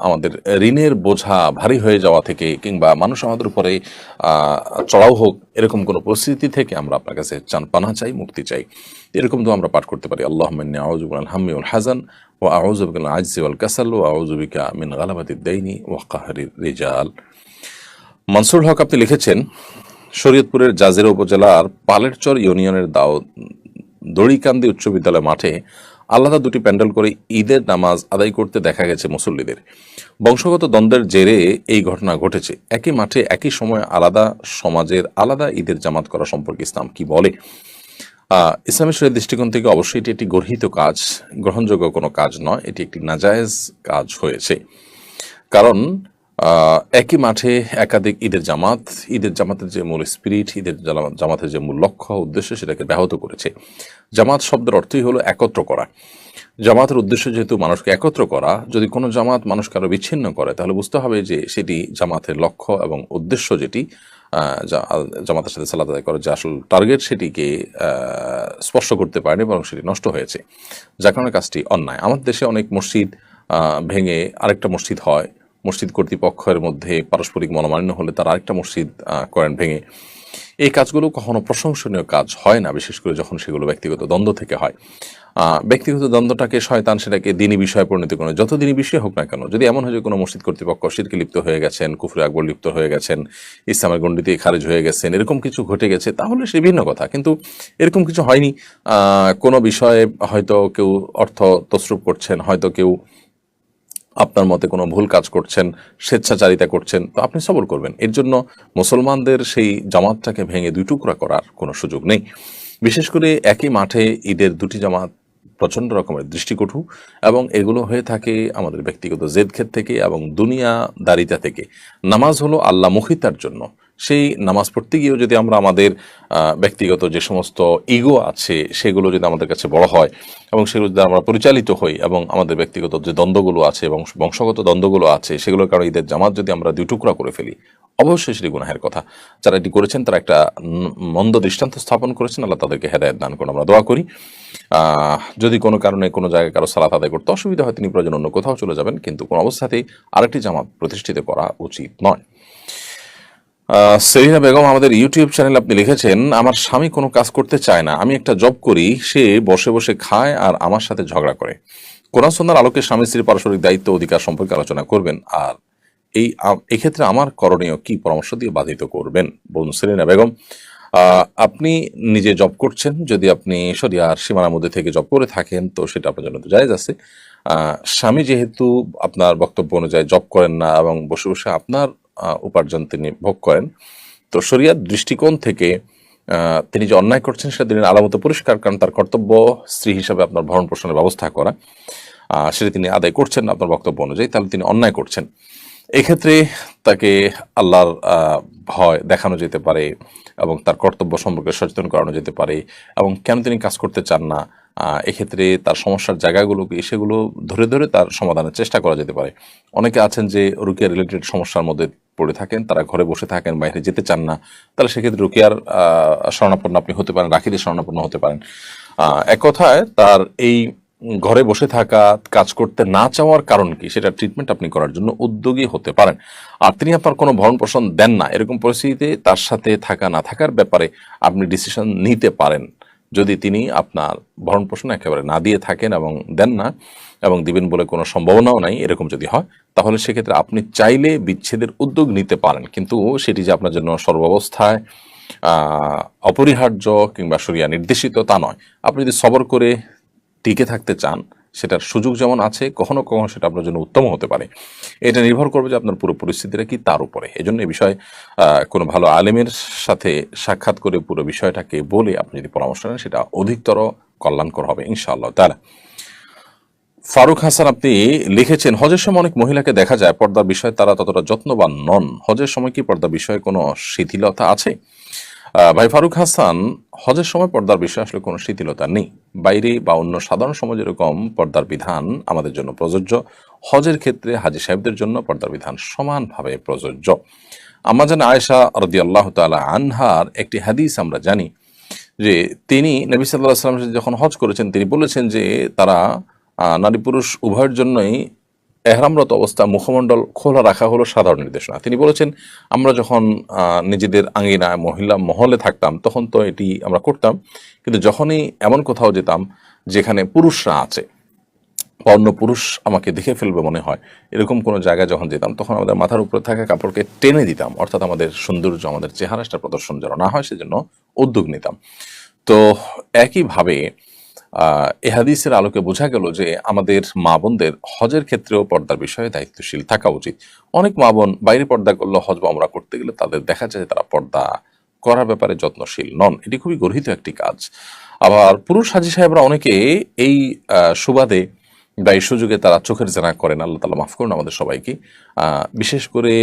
আমাদের ঋণের বোঝা ভারী হয়ে যাওয়া থেকে কিংবা মানুষ আমাদের উপরে চড়াও হোক এরকম কোনো পরিস্থিতি থেকে আমরা আপনার কাছে পানা চাই, মুক্তি চাই। এরকম তো আমরা পাঠ করতে পারি। আল্লাহুম্মা ইন্নী আউযু বিকা মিনাল হাম্মি ওয়াল হাযান ওয়া আউযু বিকা মিনাল আজজি ওয়াল কাসাল ওয়া আউযু বিকা মিন গালাবাতিদ দাইনি ওয়া কাহরির রিজাল। মনসুর হক আপনি লিখেছেন, শরীয়তপুরের জাজিরা উপজেলার পালেরচর ইউনিয়নের দড়িকান্দি উচ্চ বিদ্যালয় মাঠে আলাদা দুটি প্যান্ডেল করে ঈদের নামাজ আদায় করতে দেখা গেছে মুসল্লিদের। বংশগত দ্বন্দ্বের জেরে এই ঘটনা ঘটেছে। একই মাঠে একই সময় আলাদা সমাজের আলাদা ঈদের জামাত করা সম্পর্কে ইসলাম কি বলে? ইসলামের শরীয়ত দৃষ্টিকোণ থেকে অবশ্যই এটি একটি গর্হিত কাজ, গ্রহণযোগ্য কোনো কাজ নয়। এটি একটি নাজায়েজ কাজ হয়েছে। কারণ একই মাঠে একাধিক ঈদের জামাতের যে মূল স্পিরিট, ঈদের জামাতের যে মূল লক্ষ্য উদ্দেশ্য, সেটাকে ব্যাহত করেছে। জামাত শব্দের অর্থই হলো একত্র করা। জামাতের উদ্দেশ্য যেহেতু মানুষকে একত্র করা, যদি কোনো জামাত মানুষকে আরো বিচ্ছিন্ন করে তাহলে বুঝতে হবে যে সেটি জামাতের লক্ষ্য এবং উদ্দেশ্য, যেটি জামাতের সাথে সালাত আদায় করার যে আসল টার্গেট, সেটিকে স্পর্শ করতে পারেনি, বরং সেটি নষ্ট হয়েছে, যার কারণে কাজটি অন্যায়। আমাদের দেশে অনেক মসজিদ ভেঙে আরেকটা মসজিদ হয়। মসজিদ কর্তৃপক্ষের মধ্যে পারস্পরিক মনোমালিন্য হলে তারা আরেকটা মসজিদ করেন ভেঙে। এই কাজগুলো কখনো প্রশংসনীয় কাজ হয় না, বিশেষ করে যখন সেগুলো ব্যক্তিগত দ্বন্দ্ব থেকে হয়। ব্যক্তিগত দ্বন্দ্বটাকে শয়তান সেটাকে দিনী বিষয়ে পরিণত করে, যত দিনী বিষয় হোক না কেন। যদি এমন হয় যে কোনো মসজিদ কর্তৃপক্ষ শিরকে লিপ্ত হয়ে গেছেন, কুফরে আকবর লিপ্ত হয়ে গেছেন, ইসলামের গণ্ডিতে খারিজ হয়ে গেছেন, এরকম কিছু ঘটে গেছে, তাহলে সে ভিন্ন কথা। কিন্তু এরকম কিছু হয়নি। কোনো বিষয়ে হয়তো কেউ অর্থ তসরুপ করছেন, হয়তো কেউ আপনার মতে কোনো ভুল কাজ করছেন, স্বেচ্ছাচারিতা করছেন, তো আপনি সবর করবেন। এর জন্য মুসলমানদের সেই জামাতটাকে ভেঙে দুই টুকরা করার কোনো সুযোগ নেই। বিশেষ করে একই মাঠে ঈদের দুটি জামাত প্রচণ্ড রকমের দৃষ্টিকটু, এবং এগুলো হয়ে থাকে আমাদের ব্যক্তিগত জেদখেদ থেকে এবং দুনিয়াদারিতা থেকে। নামাজ হলো আল্লাহমুখিতার জন্য। সেই নামাজ পড়তে গিয়েও যদি আমরা আমাদের ব্যক্তিগত যে সমস্ত ইগো আছে সেগুলো যদি আমাদের কাছে বড় হয় এবং সেগুলো যদি আমরা পরিচালিত হই, এবং আমাদের ব্যক্তিগত যে দ্বন্দ্বগুলো আছে এবং বংশগত দ্বন্দ্বগুলো আছে সেগুলোর কারণে ঈদের জামাত যদি আমরা দুই টুকরা করে ফেলি, অবশ্যই সেটি গুনাহের কথা। যারা এটি করেছেন তারা একটা মন্দ দৃষ্টান্ত স্থাপন করেছেন। আল্লাহ তাদেরকে হেদায়েত দান করুন, আমরা দোয়া করি। যদি কোনো কারণে কোনো জায়গায় কারো সালাত আদায় করতে অসুবিধা হয়, তিনি প্রয়োজন অন্য কোথাও চলে যাবেন, কিন্তু কোনো অবস্থাতেই আরেকটি জামাত প্রতিষ্ঠিত করা উচিত নয়। সেলিনা বেগম আমাদের ইউটিউব চ্যানেল আপনি লিখেছেন, আমার স্বামী কোনো কাজ করতে চায় না, আমি একটা জব করি, সে বসে বসে খায় আর আমার সাথে ঝগড়া করে। কোরআন সুন্নাহর আলোকে স্বামী স্ত্রীর পারস্পরিক দায়িত্ব অধিকার সম্পর্কে আলোচনা করবেন, আর এক্ষেত্রে আমার করণীয় কি পরামর্শ দিয়ে বাধিত করবেন। বোন সেলিনা বেগম, আপনি নিজে জব করছেন, যদি আপনি শরিয়ার সীমানার মধ্যে থেকে জব করে থাকেন তো সেটা আপনার জন্য তো জায়েজ আছে। স্বামী যেহেতু আপনার বক্তব্য অনুযায়ী জব করেন না এবং বসে বসে আপনার উপার্জন তিনি ভোগ করেন, তো শরিয়ার দৃষ্টিকোণ থেকে তিনি যে অন্যায় করছেন সেটা তিনি আলামত পরিষ্কার, কারণ তার কর্তব্য স্ত্রী হিসাবে আপনার ভরণ পোষণের ব্যবস্থা করা, সেটা তিনি আদায় করছেন আপনার বক্তব্য অনুযায়ী, তাহলে তিনি অন্যায় করছেন। এক্ষেত্রে তাকে আল্লাহর ভয় দেখানো যেতে পারে এবং তার কর্তব্য সম্পর্কে সচেতন করানো যেতে পারে, এবং কেন তিনি কাজ করতে চান না, এক্ষেত্রে তার সমস্যার জায়গাগুলোকে সেগুলো ধরে ধরে তার সমাধানের চেষ্টা করা যেতে পারে। অনেকে আছেন যে রুকিয়া রিলেটেড সমস্যার মধ্যে পড়ে থাকেন, তারা ঘরে বসে থাকেন, বাইরে যেতে চান না, তাহলে সেক্ষেত্রে রুকিয়ার শরণাপন্ন আপনি হতে পারেন, রাখিদের শরণাপন্ন হতে পারেন। এক কথায় তার এই ঘরে বসে থাকা, কাজ করতে না চাওয়ার কারণ কি সেটা ট্রিটমেন্ট আপনি করার জন্য উদ্যোগী হতে পারেন। আর তিনি আপনার কোনো ভরণ পোষণ দেন না, এরকম পরিস্থিতিতে তার সাথে থাকা না থাকার ব্যাপারে আপনি ডিসিশন নিতে পারেন। যদি তিনি আপনার ভরণ পোষণ একেবারে না দিয়ে থাকেন এবং দেন না এবং দিবেন বলে কোনো সম্ভাবনাও নাই, এরকম যদি হয় তাহলে সেক্ষেত্রে আপনি চাইলে বিচ্ছেদের উদ্যোগ নিতে পারেন, কিন্তু সেটি যে আপনার জন্য সর্বাবস্থায় অপরিহার্য কিংবা শরিয়া নির্দেশিত তা নয়। আপনি যদি সবর করে টিকে থাকতে চান, সেটার সুযোগ যেমন আছে, কখনো কখনো সেটা আপনার জন্য উত্তম হতে পারে। এটা নির্ভর করবে যে আপনার পুরো পরিস্থিতিটা কি তার উপরে। এই জন্য এই বিষয়ে কোনো ভালো আলেমের সাথে সাক্ষাৎ করে পুরো বিষয়টাকে বলে আপনি যদি পরামর্শ নেন সেটা অধিকতর কল্যাণকর হবে ইনশাআল্লাহ তাআলা। ফারুক হাসান আপনি লিখেছেন, হজের সময় অনেক মহিলাকে দেখা যায় পর্দার বিষয়ে তারা ততটা যত্নবান নন, হজের সময় কি পর্দার বিষয়ে কোনো শিথিলতা আছে? ভাই ফারুক হাসান, হজের সময় পর্দার বিষয়ে আসলে কোনো শিথিলতা নেই। বাইরে বা অন্য সাধারণ সমাজ যেরকম পর্দার বিধান আমাদের জন্য প্রযোজ্য, হজের ক্ষেত্রে হাজী সাহেবদের জন্য পর্দার বিধান সমানভাবে প্রযোজ্য। আম্মা জান আয়েশা রাদিয়াল্লাহু তাআলা আনহার একটি হাদিস আমরা জানি যে তিনি নবী সাল্লাল্লাহু আলাইহি ওয়াসাল্লাম যখন হজ করেছেন তিনি বলেছেন যে তারা নারী পুরুষ উভয়ের জন্যই এহরামরত অবস্থা মুখমণ্ডল খোলা রাখা হলো সাধারণ নির্দেশনা। তিনি বলেছেন আমরা যখন নিজেদের আঙ্গিনায় মহিলা মহলে থাকতাম তখন তো এটি আমরা করতাম, কিন্তু যখনই এমন কোথাও যেতাম যেখানে পুরুষরা আছে, অন্য পুরুষ আমাকে দেখে ফেলবে মনে হয়, এরকম কোনো জায়গায় যখন যেতাম তখন আমাদের মাথার উপরে থাকা কাপড়কে টেনে দিতাম, অর্থাৎ আমাদের সৌন্দর্য আমাদের চেহারাটা প্রদর্শন যেন না হয় সেজন্য উদ্যোগ নিতাম। তো একইভাবে এ হাদিসের আলোকে বোঝা গেল যে আমাদের মা বোনদের হজের ক্ষেত্রেও পর্দার বিষয়ে দায়িত্বশীল থাকা উচিত। অনেক মা বোন বাইরে পর্দা করলে হজ বা ওমরা করতে গেলে তাদের দেখা যায় যে তারা পর্দা করার ব্যাপারে যত্নশীল নন। এটি খুবই গর্হিত একটি কাজ। আবার পুরুষ হাজী সাহেবরা অনেকে এই সুবাদে বা এই সুযোগে তারা চোখের জেনা করেন, আল্লাহ তাআলা মাফ করুন আমাদের সবাইকে। বিশেষ করে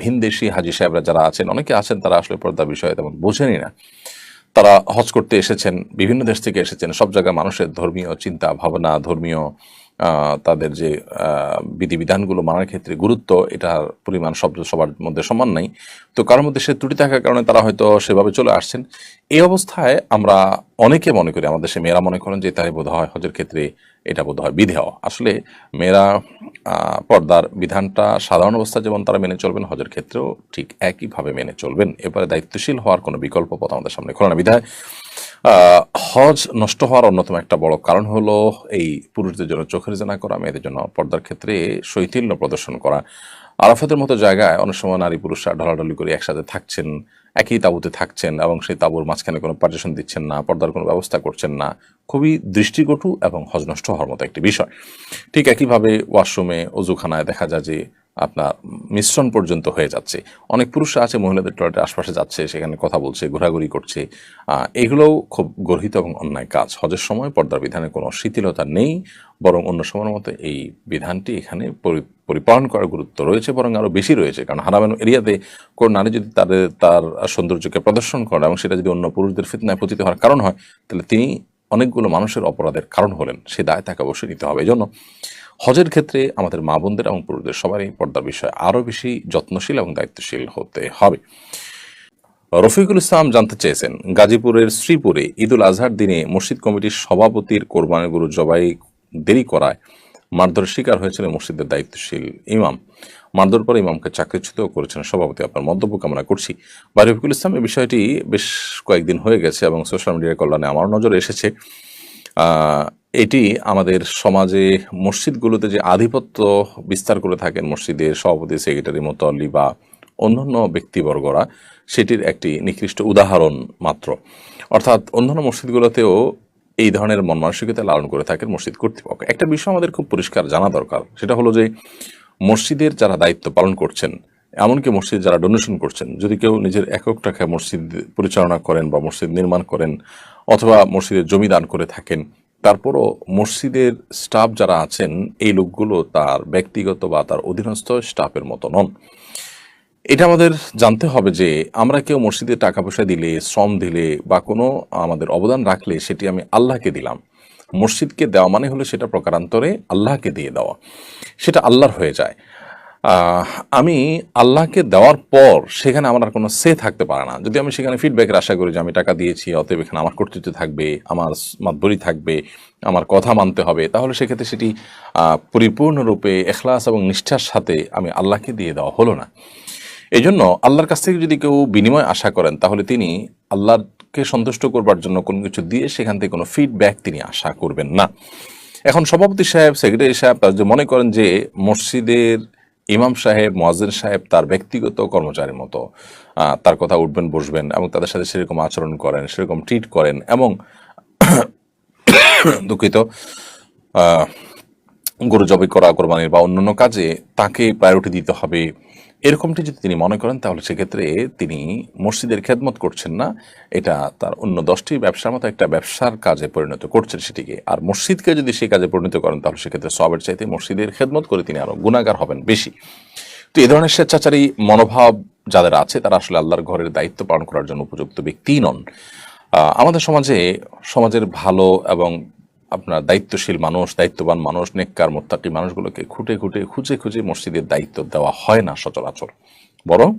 ভিনদেশি হাজী সাহেবরা যারা আছেন, অনেকে আছেন তারা আসলে পর্দার বিষয়ে তেমন বোঝেনই না। তারা হজ করতে এসেছেন, বিভিন্ন দেশ থেকে এসেছেন, সব জায়গায় মানুষের ধর্মীয় চিন্তা ভাবনা, ধর্মীয় তাদের যে বিধিবিধানগুলো মানার ক্ষেত্রে গুরুত্ব, এটার পরিমাণ সবার মধ্যে সমান নাই। তো কারোর মধ্যে সে ত্রুটি থাকার কারণে তারা হয়তো সেভাবে চলে আসছেন। এই অবস্থায় আমরা অনেকে মনে করি, আমাদের দেশে মেয়েরা মনে করেন যে তাই বোধ হয় হজের ক্ষেত্রে এটা বোধ হয় বিধেয়। আসলে মেয়েরা পর্দার বিধানটা সাধারণ অবস্থা যেমন তারা মেনে চলবেন, হজের ক্ষেত্রেও ঠিক একইভাবে মেনে চলবেন। এবারে দায়িত্বশীল হওয়ার কোনো বিকল্প পথ আমাদের সামনে খোলা না। বিধায় হজ নষ্ট হওয়ার অন্যতম একটা বড় কারণ হলো এই পুরুষদের জন্য চোখের জেনা করা, মেয়েদের জন্য পর্দার ক্ষেত্রে শৈথিল্য প্রদর্শন করা। আরাফাতের মতো জায়গায় অনেক সময় নারী পুরুষরা ঢলাঢলি করে একসাথে থাকছেন, একই তাঁবুতে থাকছেন এবং সেই তাঁবুর মাঝখানে কোনো পার্টিশন দিচ্ছেন না, পর্দার কোনো ব্যবস্থা করছেন না। খুবই দৃষ্টিকটু এবং হজ নষ্ট হওয়ার মতো একটি বিষয়। ঠিক একইভাবে ওয়াশরুমে, অজুখানায় দেখা যায় যে আপনার মিশ্রণ পর্যন্ত হয়ে যাচ্ছে। অনেক পুরুষরা আছে মহিলাদের টয়লেটের আশপাশে যাচ্ছে, সেখানে কথা বলছে, ঘোরাঘুরি করছে। এগুলোও খুব গর্হিত এবং অন্যায় কাজ। হজের সময় পর্দার বিধানে কোনো শিথিলতা নেই, বরং অন্য সময়ের মতো এই বিধানটি এখানে পরিপালন করার গুরুত্ব রয়েছে, বরং আরও বেশি রয়েছে। কারণ হারামের এরিয়াতে কোন নারী যদি তার সৌন্দর্যকে প্রদর্শন করে এবং সেটা যদি অন্য পুরুষদের ফিতনায় পতিত হওয়ার কারণ হয়, তাহলে তিনি অনেকগুলো মানুষের অপরাধের কারণ হলেন। সে দায় তাকে অবশ্যই নিতে হবে। এই জন্য হজের ক্ষেত্রে আমাদের মা বোনদের এবং পুরুষদের সবারই পর্দার বিষয়ে আরও বেশি যত্নশীল এবং দায়িত্বশীল হতে হবে। রফিকুল ইসলাম জানতে চেয়েছেন, গাজীপুরের শ্রীপুরে ঈদুল আজহার দিনে মসজিদ কমিটির সভাপতির কোরবানির গরু জবাই দেরি করায় মারধরের শিকার হয়েছিল মসজিদের দায়িত্বশীল ইমাম। মারধর পরে ইমামকে চাকরিচ্যুত করেছেন সভাপতি। আপনার মন্তব্য কামনা করছি। বা রফিকুল ইসলাম, এই বিষয়টি বেশ কয়েকদিন হয়ে গেছে এবং সোশ্যাল মিডিয়ার কল্যাণে আমার নজরে এসেছে। এটি আমাদের সমাজে মসজিদগুলোতে যে আধিপত্য বিস্তার করে থাকেন মসজিদের সভাপতি, সেক্রেটারি, মুতল্লি বা অন্যান্য ব্যক্তিবর্গরা, সেটির একটি নিকৃষ্ট উদাহরণ মাত্র। অর্থাৎ অন্যান্য মসজিদগুলোতেও এই ধরনের মন মানসিকতা লালন করে থাকেন মসজিদ কর্তৃপক্ষ। একটা বিষয় আমাদের খুব পরিষ্কার জানা দরকার, সেটা হলো যে মসজিদের যারা দায়িত্ব পালন করছেন, এমনকি মসজিদ যারা ডোনেশন করছেন, যদি কেউ নিজের একক টাকায় মসজিদ পরিচালনা করেন বা মসজিদ নির্মাণ করেন অথবা মসজিদের জমি দান করে থাকেন, তারপরও মসজিদের স্টাফ যারা আছেন এই লোকগুলো তার ব্যক্তিগত বা তার অধীনস্থ স্টাফের মতো নন। এটা আমাদের জানতে হবে যে আমরা কেউ মসজিদে টাকা পয়সা দিলে, শ্রম দিলে বা কোনো আমাদের অবদান রাখলে সেটি আমি আল্লাহকে দিলাম। মসজিদকে দেওয়া মানে হলো সেটা প্রকারান্তরে আল্লাহকে দিয়ে দেওয়া, সেটা আল্লাহর হয়ে যায়। আমি আল্লাহকে দেওয়ার পর সেখানে আমার আর কোনো সে থাকতে পারে না। যদি আমি সেখানে ফিডব্যাকের আশা করি যে আমি টাকা দিয়েছি অতএব এখানে আমার কর্তৃত্ব থাকবে, আমার মাতবরি থাকবে, আমার কথা মানতে হবে, তাহলে সেক্ষেত্রে সেটি পরিপূর্ণরূপে এখলাস এবং নিষ্ঠার সাথে আমি আল্লাহকে দিয়ে দেওয়া হলো না। এই জন্য আল্লাহর কাছ থেকে যদি কেউ বিনিময় আশা করেন তাহলে তিনি আল্লাহকে সন্তুষ্ট করবার জন্য কোনো কিছু দিয়ে সেখান থেকে কোনো ফিডব্যাক তিনি আশা করবেন না। এখন সভাপতি সাহেব, সেক্রেটারি সাহেব তারা যদি মনে করেন যে মসজিদের ইমাম সাহেব, মুয়াজ্জিন সাহেব তার ব্যক্তিগত কর্মচারীর মতো, তার কথা উঠবেন বসবেন এবং তাদের সাথে সেরকম আচরণ করেন, সেরকম ট্রিট করেন এবং দুঃখিত গরু জবাই করা, কোরবানির বা অন্যান্য কাজে তাকে প্রায়োরিটি দিতে হবে, এরকমটি যদি তিনি মনে করেন তাহলে সেক্ষেত্রে তিনি মসজিদের খেদমত করছেন না, এটা তার অন্য 10টি ব্যবসার মতো একটা ব্যবসার কাজে পরিণত করছেন সেটিকে। আর মসজিদকে যদি সেই কাজে পরিণত করেন তাহলে সেক্ষেত্রে সবের চাইতে মসজিদের খেদমত করে তিনি আরো গুনাহগার হবেন বেশি। তো এই ধরনের স্বেচ্ছাচারী মনোভাব যাদের আছে তারা আসলে আল্লাহর ঘরের দায়িত্ব পালন করার জন্য উপযুক্ত ব্যক্তি নন। আমাদের সমাজের ভালো এবং আপনার দায়িত্বশীল মানুষ, দায়িত্ববান মানুষ, নেককার মোত্তাকি মানুষগুলোকে খুঁজে খুঁজে মসজিদের দায়িত্ব দেওয়া হয় না সচরাচর, বরং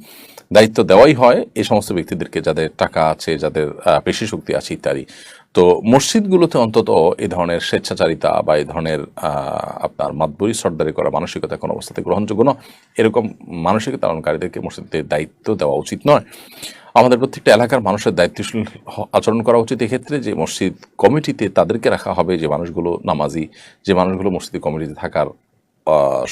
দায়িত্ব দেওয়াই হয় এই সমস্ত ব্যক্তিদেরকে যাদের টাকা আছে, যাদের পেশি শক্তি আছে ইত্যাদি। তো মসজিদগুলোতে অন্তত এই ধরনের স্বেচ্ছাচারিতা বা এই ধরনের আপনার মাতবরি সর্দারি করা মানসিকতা কোনো অবস্থাতে গ্রহণযোগ্য নয়। এরকম মানসিকতা পালনকারীদেরকে মসজিদের দায়িত্ব দেওয়া উচিত নয়। আমাদের প্রত্যেকটা এলাকার মানুষের দায়িত্বশীল আচরণ করা উচিত এক্ষেত্রে, যে মসজিদ কমিটিতে তাদেরকে রাখা হবে যে মানুষগুলো নামাজি, যে মানুষগুলো মসজিদ কমিটিতে থাকার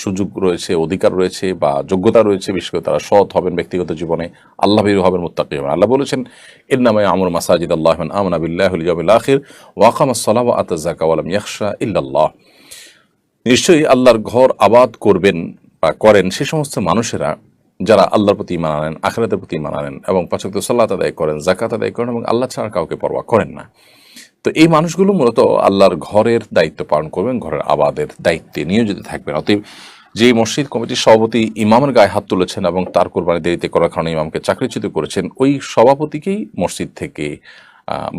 সুযোগ রয়েছে, অধিকার রয়েছে বা যোগ্যতা রয়েছে, বিশেষ করে তারা সৎ হবেন ব্যক্তিগত জীবনে, আল্লাহ ভীরু হবেন, মুত্তাকি হবেন। আল্লাহ বলেছেন, ইন্নামা ইয়ামুরু মাসাজিদ আল্লাহ মান আমানা বিল্লাহি ওয়াল ইয়াউমিল আখির ওয়া আকামাস সালাতা ওয়া আতাজ যাকাত ওয়া লাম ইয়াখশা ইল্লাল্লাহ। নিশ্চয়ই আল্লাহর ঘর আবাদ করবেন বা করেন সে সমস্ত মানুষেরা যারা আল্লাহর প্রতি ঈমান আনেন, আখিরাতের প্রতি ঈমান আনেন এবং পাঁচ ওয়াক্ত সালাত আদায় করেন, যাকাত আদায় করেন এবং আল্লাহ ছাড়া কাউকে পরোয়া করেন না। তো এই মানুষগুলো মূলত আল্লাহর ঘরের দায়িত্ব পালন করবেন, ঘরের আবাদের দায়িত্বে নিয়োজিত থাকবেন। অতএব যে মসজিদ কমিটির সভাপতি ইমামের গায়ে হাত তুলেছেন এবং তার কোরবানি দেরিতে করার কারণে ইমামকে চাকরিচ্যুত করেছেন, ওই সভাপতিকেই মসজিদ থেকে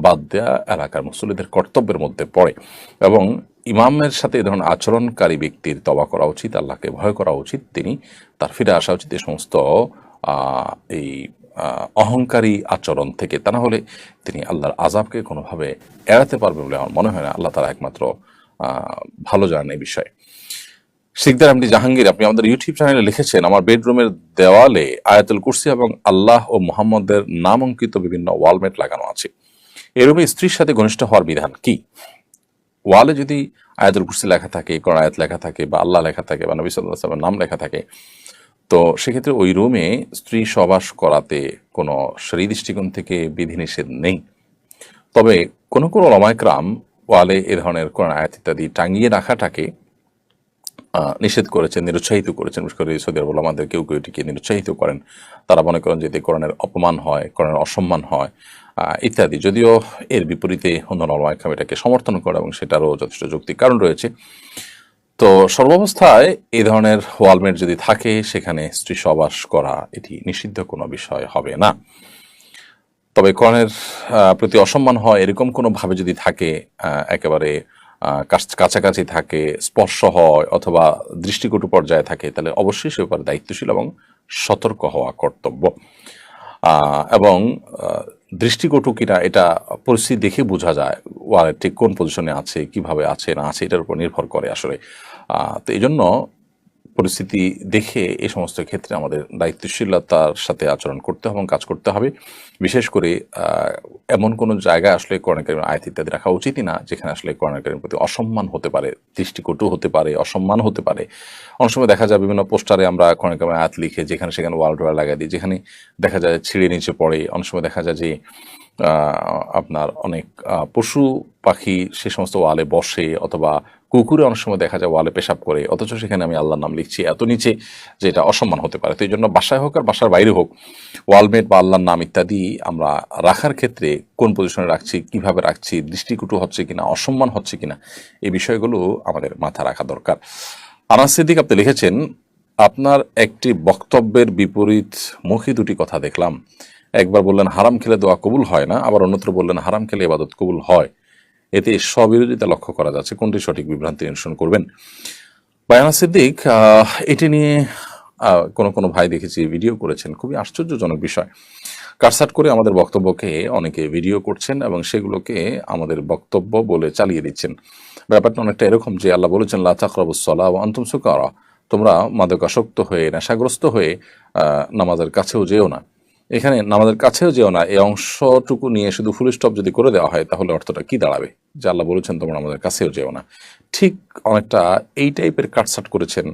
বাদ দেয়া এলাকার মুসল্লিদের কর্তব্যের মধ্যে পড়ে এবং ইমামের সাথে এ ধরনের আচরণকারী ব্যক্তির তওবা করা উচিত, আল্লাহকে ভয় করা উচিত, তিনি তার ফিরে আসা উচিত এই সমস্ত এই অহংকারী আচরণ থেকে। তা না হলে তিনি আল্লাহর আযাবকে কোনোভাবে এড়াতে পারবে বলে আমার মনে হয় না। আল্লাহ তারা একমাত্র ভালো জানেন এই বিষয়ে। শিকদার এমডি জাহাঙ্গীর, আপনি আমাদের ইউটিউব চ্যানেলে লিখেছেন, আমার বেডরুমের দেওয়ালে আয়াতুল কুরসি এবং আল্লাহ ও মুহাম্মদের নাম অঙ্কিত বিভিন্ন ওয়ালমেট লাগানো আছে। এরূপে স্ত্রীর সাথে ঘনিষ্ঠ হওয়ার বিধান কি? ওয়ালে যদি আয়াতুল কুরসি লেখা থাকে, কোরআন আয়াত লেখা থাকে বা আল্লাহ লেখা থাকে বা নবী সাল্লাল্লাহু আলাইহি ওয়াসাল্লামের নাম লেখা থাকে, তো সেক্ষেত্রে ওই রুমে স্ত্রী সবাস করাতে কোনো শরীয়ী দৃষ্টিকোণ থেকে বিধিনিষেধ নেই। তবে কোনো কোনো উলামা ইকরাম ওয়ালে এ ধরনের কোরআন আয়াত ইত্যাদি টাঙিয়ে রাখাটাকে নিষেধ করেছেন, নিরুৎসাহিত করেছেন। বিশেষ করে সৌদি আরব উলামাদের কেউ কেউ এটিকে নিরুৎসাহিত করেন। তারা মনে করেন যে এতে কোরআনের অপমান হয়, কোরআনের অসম্মান হয় ইত্যাদি। যদিও এর বিপরীতে অন্যান্য উলামা ইকরাম এটাকে সমর্থন করে এবং সেটারও যথেষ্ট যৌক্তিক কারণ রয়েছে। তো সর্বাবস্থায় এই ধরনের ওয়ালমেট যদি থাকে সেখানে স্ত্রী সহবাস করা এটি নিষিদ্ধ কোনো বিষয় হবে না। তবে কোরআনের প্রতি অসম্মান হয় এরকম কোনোভাবে যদি থাকে, একেবারে কাছাকাছি থাকে, স্পর্শ হয় অথবা দৃষ্টিকটু পর্যায়ে থাকে, তাহলে অবশ্যই সে ব্যাপারে দায়িত্বশীল এবং সতর্ক হওয়া কর্তব্য। এবং দৃষ্টিকটু কিনা এটা পরিস্থিতি দেখে বোঝা যায়, ওয়ালের ঠিক কোন পজিশনে আছে, কিভাবে আছে না আছে, এটার উপর নির্ভর করে আসলে। তো এই জন্য পরিস্থিতি দেখে এই সমস্ত ক্ষেত্রে আমাদের দায়িত্বশীলতার সাথে আচরণ করতে হবে এবং কাজ করতে হবে। বিশেষ করে এমন কোনো জায়গায় আসলে কোরআন কারীমের আয়াত ইত্যাদি রাখা উচিতই না যেখানে আসলে কোরআন কারীমের প্রতি অসম্মান হতে পারে, দৃষ্টিকটু হতে পারে, অসম্মান হতে পারে। অনেক সময় দেখা যায় বিভিন্ন পোস্টারে আমরা কোরআন কারীমের আয়াত লিখে যেখানে সেখানে ওয়াল ডোয়ার লাগাই দিই, যেখানে দেখা যায় ছিঁড়ে নিচে পড়ে। অনেক সময় দেখা যায় যে আপনার অনেক পশু পাখি সে সমস্ত ওয়ালে বসে, অথবা কুকুরে অনেক সময় দেখা যায় ওয়ালে পেশাব করে, অথচ সেখানে আমি আল্লাহর নাম লিখছি এত নিচে যে এটা অসম্মান হতে পারে। তো এই জন্য বাসায় হোক আর বাসার বাইরে হোক, ওয়ালমেট বা আল্লাহর নাম ইত্যাদি আমরা রাখার ক্ষেত্রে কোন পজিশনে রাখছি, কিভাবে রাখছি, দৃষ্টিকটু হচ্ছে কিনা, অসম্মান হচ্ছে কিনা, এই বিষয়গুলো আমাদের মাথা রাখা দরকার। আনাস সিদ্দিক আপনি লিখেছেন, আপনার একটি বক্তব্যের বিপরীত মুখী দুটি কথা দেখলাম। একবার বললেন হারাম খেলে দোয়া কবুল হয় না, আবার অন্যত্র বললেন হারাম খেলে ইবাদত কবুল হয়। এতে স্ববিরোধিতা লক্ষ্য করা যাচ্ছে, কোনটি সঠিক? বিভ্রান্তি নিরসন করবেন। বায়ানা সিদ্দিক এটি নিয়ে কোনো ভাই দেখেছি ভিডিও করেছেন, খুবই আশ্চর্যজনক বিষয়। কাটসাট করে আমাদের বক্তব্যকে অনেকে ভিডিও করছেন এবং সেগুলোকে আমাদের বক্তব্য বলে চালিয়ে দিচ্ছেন। ব্যাপারটা অনেকটা এরকম যে আল্লাহ বলেছেন লা তাকরাবুস সালাহ ওয়া আনতুম সুকারা, তোমরা মাদকাসক্ত হয়ে, নেশাগ্রস্ত হয়ে নামাজের কাছেও যেও না। এখানে নামাজের কাছেও যেও না এই অংশটুকু নিয়ে শুধু ফুল স্টপ যদি করে দেওয়া হয় তাহলে অর্থটা কি দাঁড়াবে? যে আল্লাহ বলেছেন তোমরা আমাদের কাছেও যেও না। ঠিক অনেকটা এই টাইপের কাটসাট করেছেন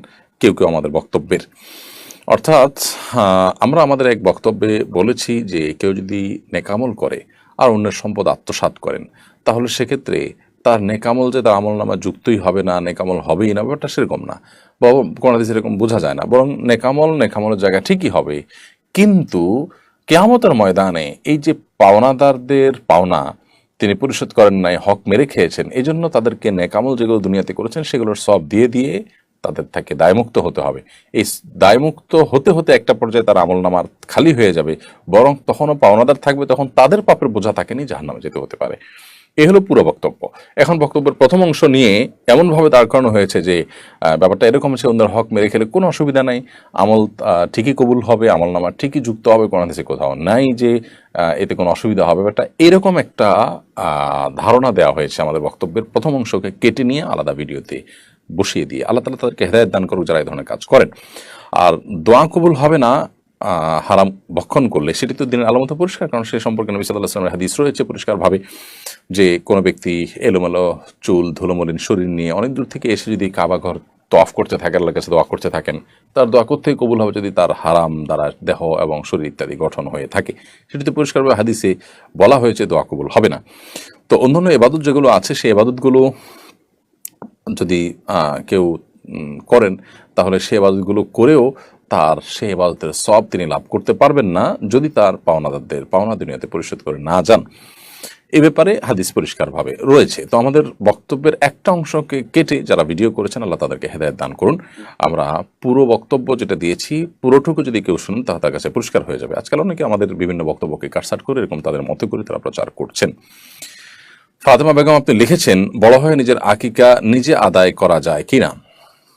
কেউ কেউ আমাদের বক্তব্যের। অর্থাৎ আমরা আমাদের এক বক্তব্যে বলেছি যে কেউ যদি নেকামল করে আর অন্যের সম্পদ আত্মসাৎ করেন, তাহলে সেক্ষেত্রে তার নেকামল যে তার আমল নামা যুক্তই হবে না, নেকামল হবেই না, ব্যাপারটা সেরকম না, বা কোনো দিন সেরকম বোঝা যায় না। বরং নেকামলের জায়গা ঠিকই হবে, কিন্তু কিয়ামতের ময়দানে এই যে পাওনাদারদের পাওনা তিনি পরিশোধ করেন নাই, হক মেরে খেয়েছেন, এই জন্য তাদেরকে নেকামল যেগুলো দুনিয়াতে করেছেন সেগুলোর সব দিয়ে দিয়ে তাদের থেকে দায়মুক্ত হতে হবে। এই দায়মুক্ত হতে হতে একটা পর্যায়ে তার আমলনামার খালি হয়ে যাবে, বরং তখনও পাওনাদার থাকবে, তখন তাদের পাপের বোঝা তাকে নিয়ে জাহান্নামে যেতে হতে পারে। এ হলো পুরো বক্তব্য। এখন বক্তব্যের প্রথম অংশ নিয়ে এমনভাবে দাঁড় করানো হয়েছে যে ব্যাপারটা এরকম হচ্ছে অন্যের হক মেরে খেলে কোনো অসুবিধা নাই, আমল ঠিকই কবুল হবে, আমলনামা ঠিকই যুক্ত হবে, কোনো দেশে কোথাও নাই যে এতে কোনো অসুবিধা হবে। ব্যাপারটা এরকম একটা ধারণা দেওয়া হয়েছে আমাদের বক্তব্যের প্রথম অংশকে কেটে নিয়ে আলাদা ভিডিওতে বসিয়ে দিয়ে। আল্লাহ তাআলা তাদেরকে হেদায়েত দান করুক যারা এই ধরনের কাজ করেন। আর দোয়া কবুল হবে না হারাম ভক্ষণ করলে, সেটি তো দিনের আলামত পরিষ্কার, কারণ সে সম্পর্কে নবী সাল্লাল্লাহু আলাইহি ওয়াসাল্লামের হাদিস রয়েছে পরিষ্কারভাবে যে কোনো ব্যক্তি এলোমেলো চুল ধুলোমলিন শরীর নিয়ে অনেক দূর থেকে এসে যদি কাবা ঘর তওয়াফ করতে থাকে, আল্লাহর কাছে দোয়া করতে থাকেন, তার দোয়া কোত্থেকে কবুল হবে যদি তার হারাম দ্বারা দেহ এবং শরীর ইত্যাদি গঠন হয়ে থাকে। সেটি তো পরিষ্কারভাবে হাদিসে বলা হয়েছে দোয়া কবুল হবে না। তো অন্যান্য এবাদত যেগুলো আছে সেই এবাদতগুলো যদি কেউ করেন, তাহলে সে এবাদতগুলো করেও তার সে এবাদতের সব তিনি লাভ করতে পারবেন না যদি তার পাওনাদারদের পাওনা দুনিয়াতে পরিশোধ করে না যান। এ ব্যাপারে হাদিস পরিষ্কারভাবে রয়েছে। তো আমাদের বক্তব্যের একটা অংশকে কেটে যারা ভিডিও করেছেন, আল্লাহ তাদেরকে হেদায়েত দান করুন। আমরা পুরো বক্তব্য যেটা দিয়েছি পুরোটুকু যদি কেউ শুনেন তাহলে তার কাছে পরিষ্কার হয়ে যাবে। আজকাল অনেকে আমাদের বিভিন্ন বক্তব্যকে কাটছাট করে এরকম তাদের মতো করে তারা প্রচার করছেন। ফাতেমা বেগম আপনি লিখেছেন, বড় হয়ে নিজের আকিকা নিজে আদায় করা যায় কিনা?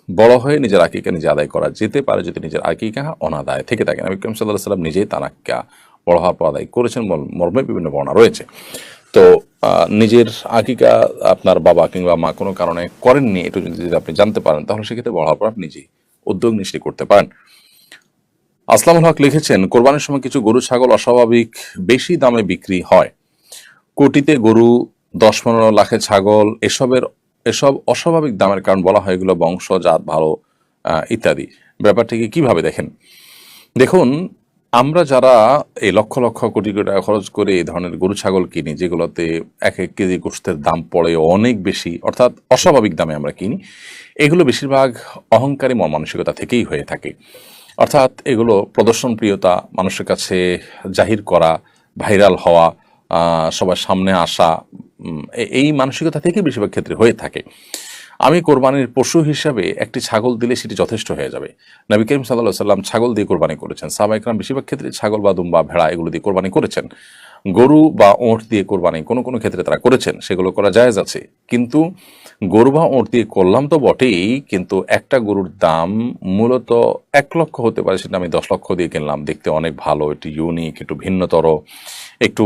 বড় হয়ে নিজের আকিকা নিজে আদায় করা যেতে পারে যদি নিজের আকিকা অনাদায় থেকে থাকে। নবী করিম সাল্লাল্লাহু আলাইহি ওয়াসাল্লাম নিজেই তার আকিকা বড় হওয়ার পর আদায় করেছেন মর্মে বিভিন্ন বর্ণনা রয়েছে। তো নিজের আকিকা আপনার বাবা কিংবা মা কোনো কারণে করেননি, এটা যদি আপনি জানতে পারেন তাহলে সেক্ষেত্রে বড় হওয়ার পর আপনি নিজেই উদ্যোগ নিশ্চয়ই করতে পারেন। আসলামুল হক লিখেছেন, কোরবানির সময় কিছু গরু ছাগল অস্বাভাবিক বেশি দামে বিক্রি হয়, কোটিতে গরু, 10-15 লাখে ছাগল, এসব অস্বাভাবিক দামের কারণ বলা হয় এগুলো বংশ জাত ভালো ইত্যাদি। ব্যাপারটিকে কিভাবে দেখেন? দেখুন, আমরা যারা এই লক্ষ লক্ষ কোটি কোটি টাকা খরচ করে এই ধরনের গরু ছাগল কিনি, যেগুলোতে এক এক কেজি গোশতের দাম পড়ে অনেক বেশি, অর্থাৎ অস্বাভাবিক দামে আমরা কিনি, এগুলো বেশিরভাগ অহংকারী মন মানসিকতা থেকেই হয়ে থাকে। অর্থাৎ এগুলো প্রদর্শন প্রিয়তা, মানুষের কাছে জাহির করা, ভাইরাল হওয়া, সবার সামনে আসা, এই মানসিকতা থেকেই বেশিরভাগ ক্ষেত্রে হয়ে থাকে। আমি কোরবানির পশু হিসাবে একটি ছাগল দিলে সেটি যথেষ্ট হয়ে যাবে। নবী করিম সাল্লাল্লাহু আলাইহি ওয়াসাল্লাম ছাগল দিয়ে কোরবানি করেছেন। সাহাবায়ে কেরাম বেশিরভাগ ক্ষেত্রে ছাগল বা দুম্বা ভেড়া এগুলো দিয়ে কোরবানি করেছেন। গরু বা ওঁট দিয়ে কোরবানি কোনো কোনো ক্ষেত্রে তারা করেছেন, সেগুলো করা জায়েজ আছে। কিন্তু গরু বা ওঁট দিয়ে করলাম তো বটেই, কিন্তু একটা গরুর দাম মূলত 1 লক্ষ হতে পারে, সেটা আমি 10 লক্ষ দিয়ে কিনলাম, দেখতে অনেক ভালো, একটু ইউনিক, একটু ভিন্নতর, একটু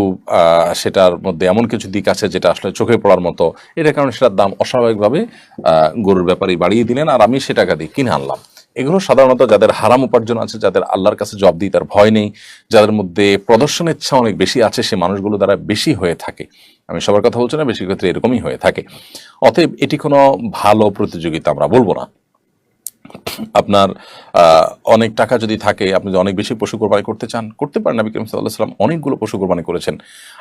সেটার মধ্যে এমন কিছু দিক আছে যেটা আসলে চোখে পড়ার মতো, এটার কারণে সেটার দাম অস্বাভাবিকভাবে গরুর ব্যাপারী বাড়িয়ে দিলেন আর আমি সে টাকা দিয়ে কিনে আনলাম। এগুলো সাধারণত যাদের হারাম উপার্জন আছে, যাদের আল্লাহর কাছে জবাবদিহিতার ভয় নেই, যাদের মধ্যে প্রদর্শনের ইচ্ছা অনেক বেশি আছে, সে মানুষগুলো দ্বারা বেশি হয়ে থাকে। আমি সবার কথা বলছি না, বেশি ক্ষেত্রে এরকমই হয়ে থাকে। অতএব এটি কোনো ভালো প্রতিযোগিতা আমরা বলবো না। আপনার অনেক টাকা যদি থাকে, আপনি যদি অনেক বেশি পশু কোরবানি করতে চান, করতে পারেন। নবী করিম সাল্লাল্লাহু আলাইহি ওয়াসাল্লাম অনেকগুলো পশু কোরবানি করেছেন।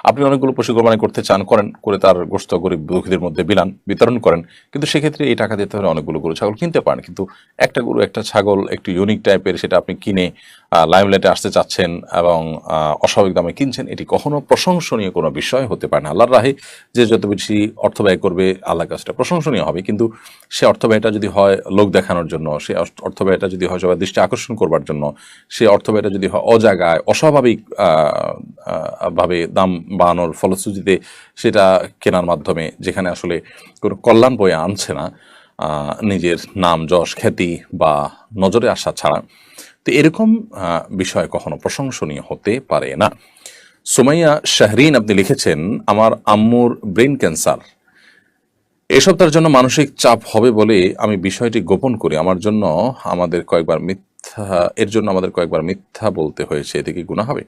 আপনি অনেকগুলো পশু কোরবানি করতে চান, করেন, করে তার গোশত গরিব দুঃখীদের মধ্যে বিতরণ করেন। কিন্তু সেক্ষেত্রে এই টাকা দিতে হলে অনেকগুলো গরু ছাগল কিনতে পারেন। কিন্তু একটা গরু একটা ছাগল একটু ইউনিক টাইপের, সেটা আপনি কিনে লাইমলাইটে আসতে চাচ্ছেন এবং অস্বাভাবিক দামে কিনছেন, এটি কখনো প্রশংসনীয় কোনো বিষয় হতে পারে না। আল্লাহর রাহে যে যত বেশি অর্থ ব্যয় করবে, আল্লাহর কাছে প্রশংসনীয় হবে। কিন্তু সে অর্থ ব্যয়টা যদি হয় লোক দেখানোর জন্য, সে অর্থ ব্যয়টা যদি হয় সবার দৃষ্টি আকর্ষণ করবার জন্য, সে অর্থ ব্যয়টা যদি হয় অজাগায় অস্বাভাবিক ভাবে দাম বাড়ানোর ফলশ্রুতিতে সেটা কেনার মাধ্যমে, যেখানে আসলে কোনো কল্যাণ বয়ে আনছে না, নিজের নাম যশ খ্যাতি বা নজরে আসা ছাড়া, তো এরকম বিষয় কখনো প্রশংসনীয় হতে পারে না। সুমাইয়া শাহরিন আপনি লিখেছেন, আমার আম্মুর ব্রেন ক্যান্সার, এসব তার জন্য মানসিক চাপ হবে বলে আমি বিষয়টি গোপন করি। এর জন্য আমাদের কয়েকবার মিথ্যা বলতে হয়েছে, এতে কি গুনাহ হবে?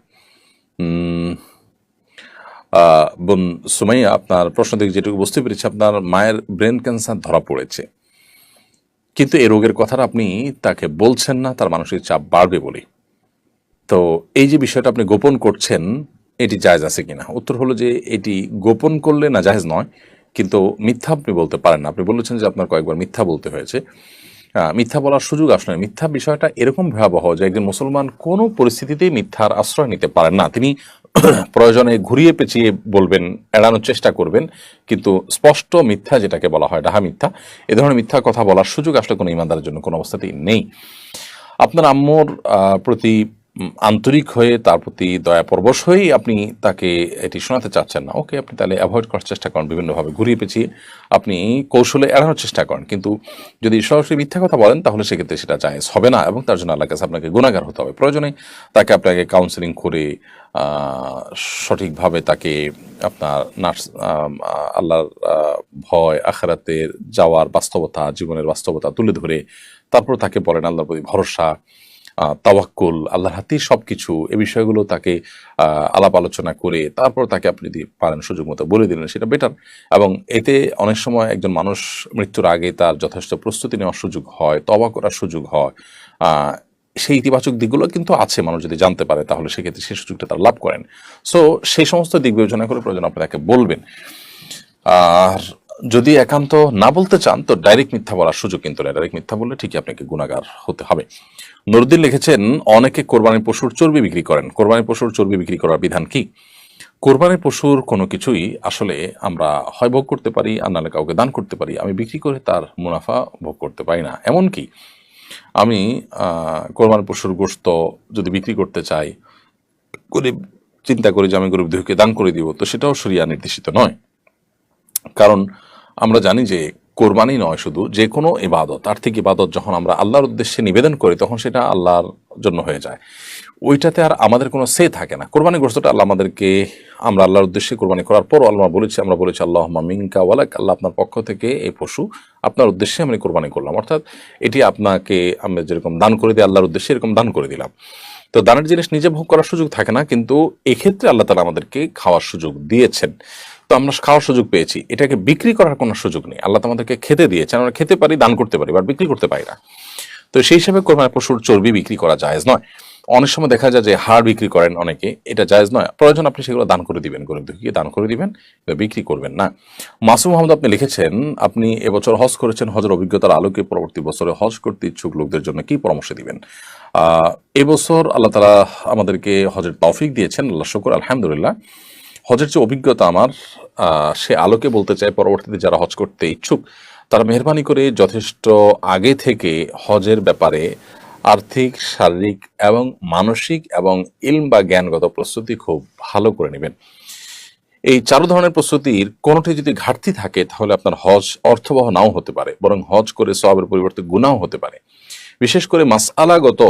বোন সুমাইয়া, আপনার প্রশ্ন থেকে যেটুকু বুঝতে পেরেছি, আপনার মায়ের ব্রেন ক্যান্সার ধরা পড়েছে, কিন্তু এই রোগের কথাটা আপনি তাকে বলছেন না তার মানসিক চাপ বাড়বে বলে। তো এই যে বিষয়টা আপনি গোপন করছেন, এটি জায়েজ আছে কিনা? উত্তর হলো যে এটি গোপন করলে না জায়েজ নয়, কিন্তু মিথ্যা আপনি বলতে পারেন না। আপনি বলেছেন যে আপনার কয়েকবার মিথ্যা বলতে হয়েছে, মিথ্যা বলার সুযোগ আসলে মিথ্যা বিষয়টা এরকম ভয়াবহ যে একজন মুসলমান কোনো পরিস্থিতিতেই মিথ্যার আশ্রয় নিতে পারেন না। তিনি প্রয়োজনে ঘুরিয়ে পেঁচিয়ে বলবেন, এড়ানোর চেষ্টা করবেন, কিন্তু স্পষ্ট মিথ্যা যেটাকে বলা হয় ডাহা মিথ্যা, এ ধরনের মিথ্যা কথা বলার সুযোগ আসলে কোনো ইমানদারের জন্য কোনো অবস্থাতেই নেই। আপনার আম্মুর প্রতি আন্তরিক হয়ে তার প্রতি দয়াপরবশ হয়েই আপনি তাকে এটি শোনাতে চাচ্ছেন না, ওকে, আপনি তাহলে অ্যাভয়েড করার চেষ্টা করেন, বিভিন্নভাবে ঘুরিয়ে পেঁচিয়ে আপনি কৌশলে এড়ানোর চেষ্টা করেন। কিন্তু যদি সরাসরি মিথ্যা কথা বলেন তাহলে সেক্ষেত্রে সেটা জায়েজ হবে না, এবং তার জন্য আল্লাহর কাছে আপনাকে গুনাহগার হতে হবে। প্রয়োজনে তাকে আপনাকে কাউন্সেলিং করে সঠিকভাবে তাকে আপনার নার্স আল্লাহর ভয়, আখিরাতের যাওয়ার বাস্তবতা, জীবনের বাস্তবতা তুলে ধরে তারপর তাকে বলেন আল্লাহর প্রতি ভরসা, তাওয়াক্কুল, আল্লাহর হাতেই সবকিছু, এই বিষয়গুলো তাকে আলাপ আলোচনা করে তারপর তাকে আপনি যদি পারেন সুযোগ মতো বলে দিলেন, সেটা বেটার। এবং এতে অনেক সময় একজন মানুষ মৃত্যুর আগে তার যথেষ্ট প্রস্তুতি নেওয়ার সুযোগ হয়, তওবা করার সুযোগ হয়। সেই ইতিবাচক দিকগুলো কিন্তু আছে, মানুষ যদি জানতে পারে তাহলে সেক্ষেত্রে সেই সুযোগটা তারা লাভ করেন। সো সেই সমস্ত দিক বিবেচনা করে প্রয়োজন আপনি তাকে বলবেন। আর যদি একান্ত না বলতে চান তো ডাইরেক্ট মিথ্যা বলার সুযোগ কিন্তু নেই, ডাইরেক্ট মিথ্যা বললে ঠিকই আপনাকে গুনাহগার হতে হবে। নুরুদ্দিন লিখেছেন, অনেকে কোরবানির পশুর চর্বি বিক্রি করেন, কোরবানির পশুর চর্বি বিক্রি করার বিধান কি? কোরবানির পশুর কোনো কিছুই আসলে আমরা হয় ভোগ করতে পারি আর নাহলে কাউকে দান করতে পারি, আমি বিক্রি করে তার মুনাফা ভোগ করতে পারি না। এমনকি আমি কোরবানির পশুর গোশত যদি বিক্রি করতে চাই, গরিব চিন্তা করি যে আমি গরিব দুঃখীকে দান করে দিব, তো সেটাও শরিয়া নির্দেশিত নয়। কারণ আমরা জানি যে কোরবানি নয় শুধু, যে কোনো ইবাদত, আর্থিক ইবাদত যখন আমরা আল্লাহর উদ্দেশ্যে নিবেদন করি তখন সেটা আল্লাহর জন্য হয়ে যায়, ওইটাতে আর আমাদের কোনো সে থাকে না। কোরবানি গোশতটা আল্লাহ আমাদেরকে, আমরা আল্লাহর উদ্দেশ্যে কোরবানি করার পরও আমরা বলেছি আল্লাহুম্মা মিনকা ওয়ালাক, আল্লাহ আপনার পক্ষ থেকে এই পশু আপনার উদ্দেশ্যে আমি কোরবানি করলাম, অর্থাৎ এটি আপনাকে আমরা যেরকম দান করে দিই আল্লাহর উদ্দেশ্যে, এরকম দান করে দিলাম। তো দানের জিনিস নিজে ভোগ করার সুযোগ থাকে না, কিন্তু এক্ষেত্রে আল্লাহ তাআলা আমাদেরকে খাওয়ার সুযোগ দিয়েছেন। তো আমরা খাওয়ার সুযোগ পেয়েছি, এটাকে বিক্রি করার কোনো সুযোগ নেই। আল্লাহ তো আমাদেরকে খেতে দিয়েছেন, আমরা খেতে পারি, দান করতে পারি, বাট বিক্রি করতে পারি না। তো সেই হিসাবে কোরবানির পশুর চর্বি বিক্রি করা জায়েজ নয়। অনেক সময় দেখা যায় যে হাড় বিক্রি করেন অনেকে, এটা জায়েজ নয়। প্রয়োজন আপনি সেগুলো দান করে দিবেন, গরিব দুঃখীকে দান করে দিবেন, বিক্রি করবেন না। মাসুম আহমদ আপনি লিখেছেন, আপনি এবছর হজ করেছেন, হজের অভিজ্ঞতার আলোকে পরবর্তী বছরে হজ করতে ইচ্ছুক লোকদের জন্য কি পরামর্শ দিবেন? এবছর আল্লাহ তাআলা আমাদেরকে হজের তৌফিক দিয়েছেন, আল্লাহ শুকর, আলহামদুলিল্লাহ। হজের যে অভিজ্ঞতা আমার, সে আলোকে বলতে চাই, পরবর্তীতে যারা হজ করতে ইচ্ছুক তারা মেহরবানি করে যথেষ্ট আগে থেকে হজের ব্যাপারে আর্থিক, শারীরিক এবং মানসিক এবং ইলম বা জ্ঞানগত প্রস্তুতি খুব ভালো করে নেবেন। এই 4 ধরনের প্রস্তুতির কোনোটি যদি ঘাটতি থাকে তাহলে আপনার হজ অর্থবহ নাও হতে পারে, বরং হজ করে সওয়াবের পরিবর্তে গুনাহ হতে পারে। বিশেষ করে মাসআলাগত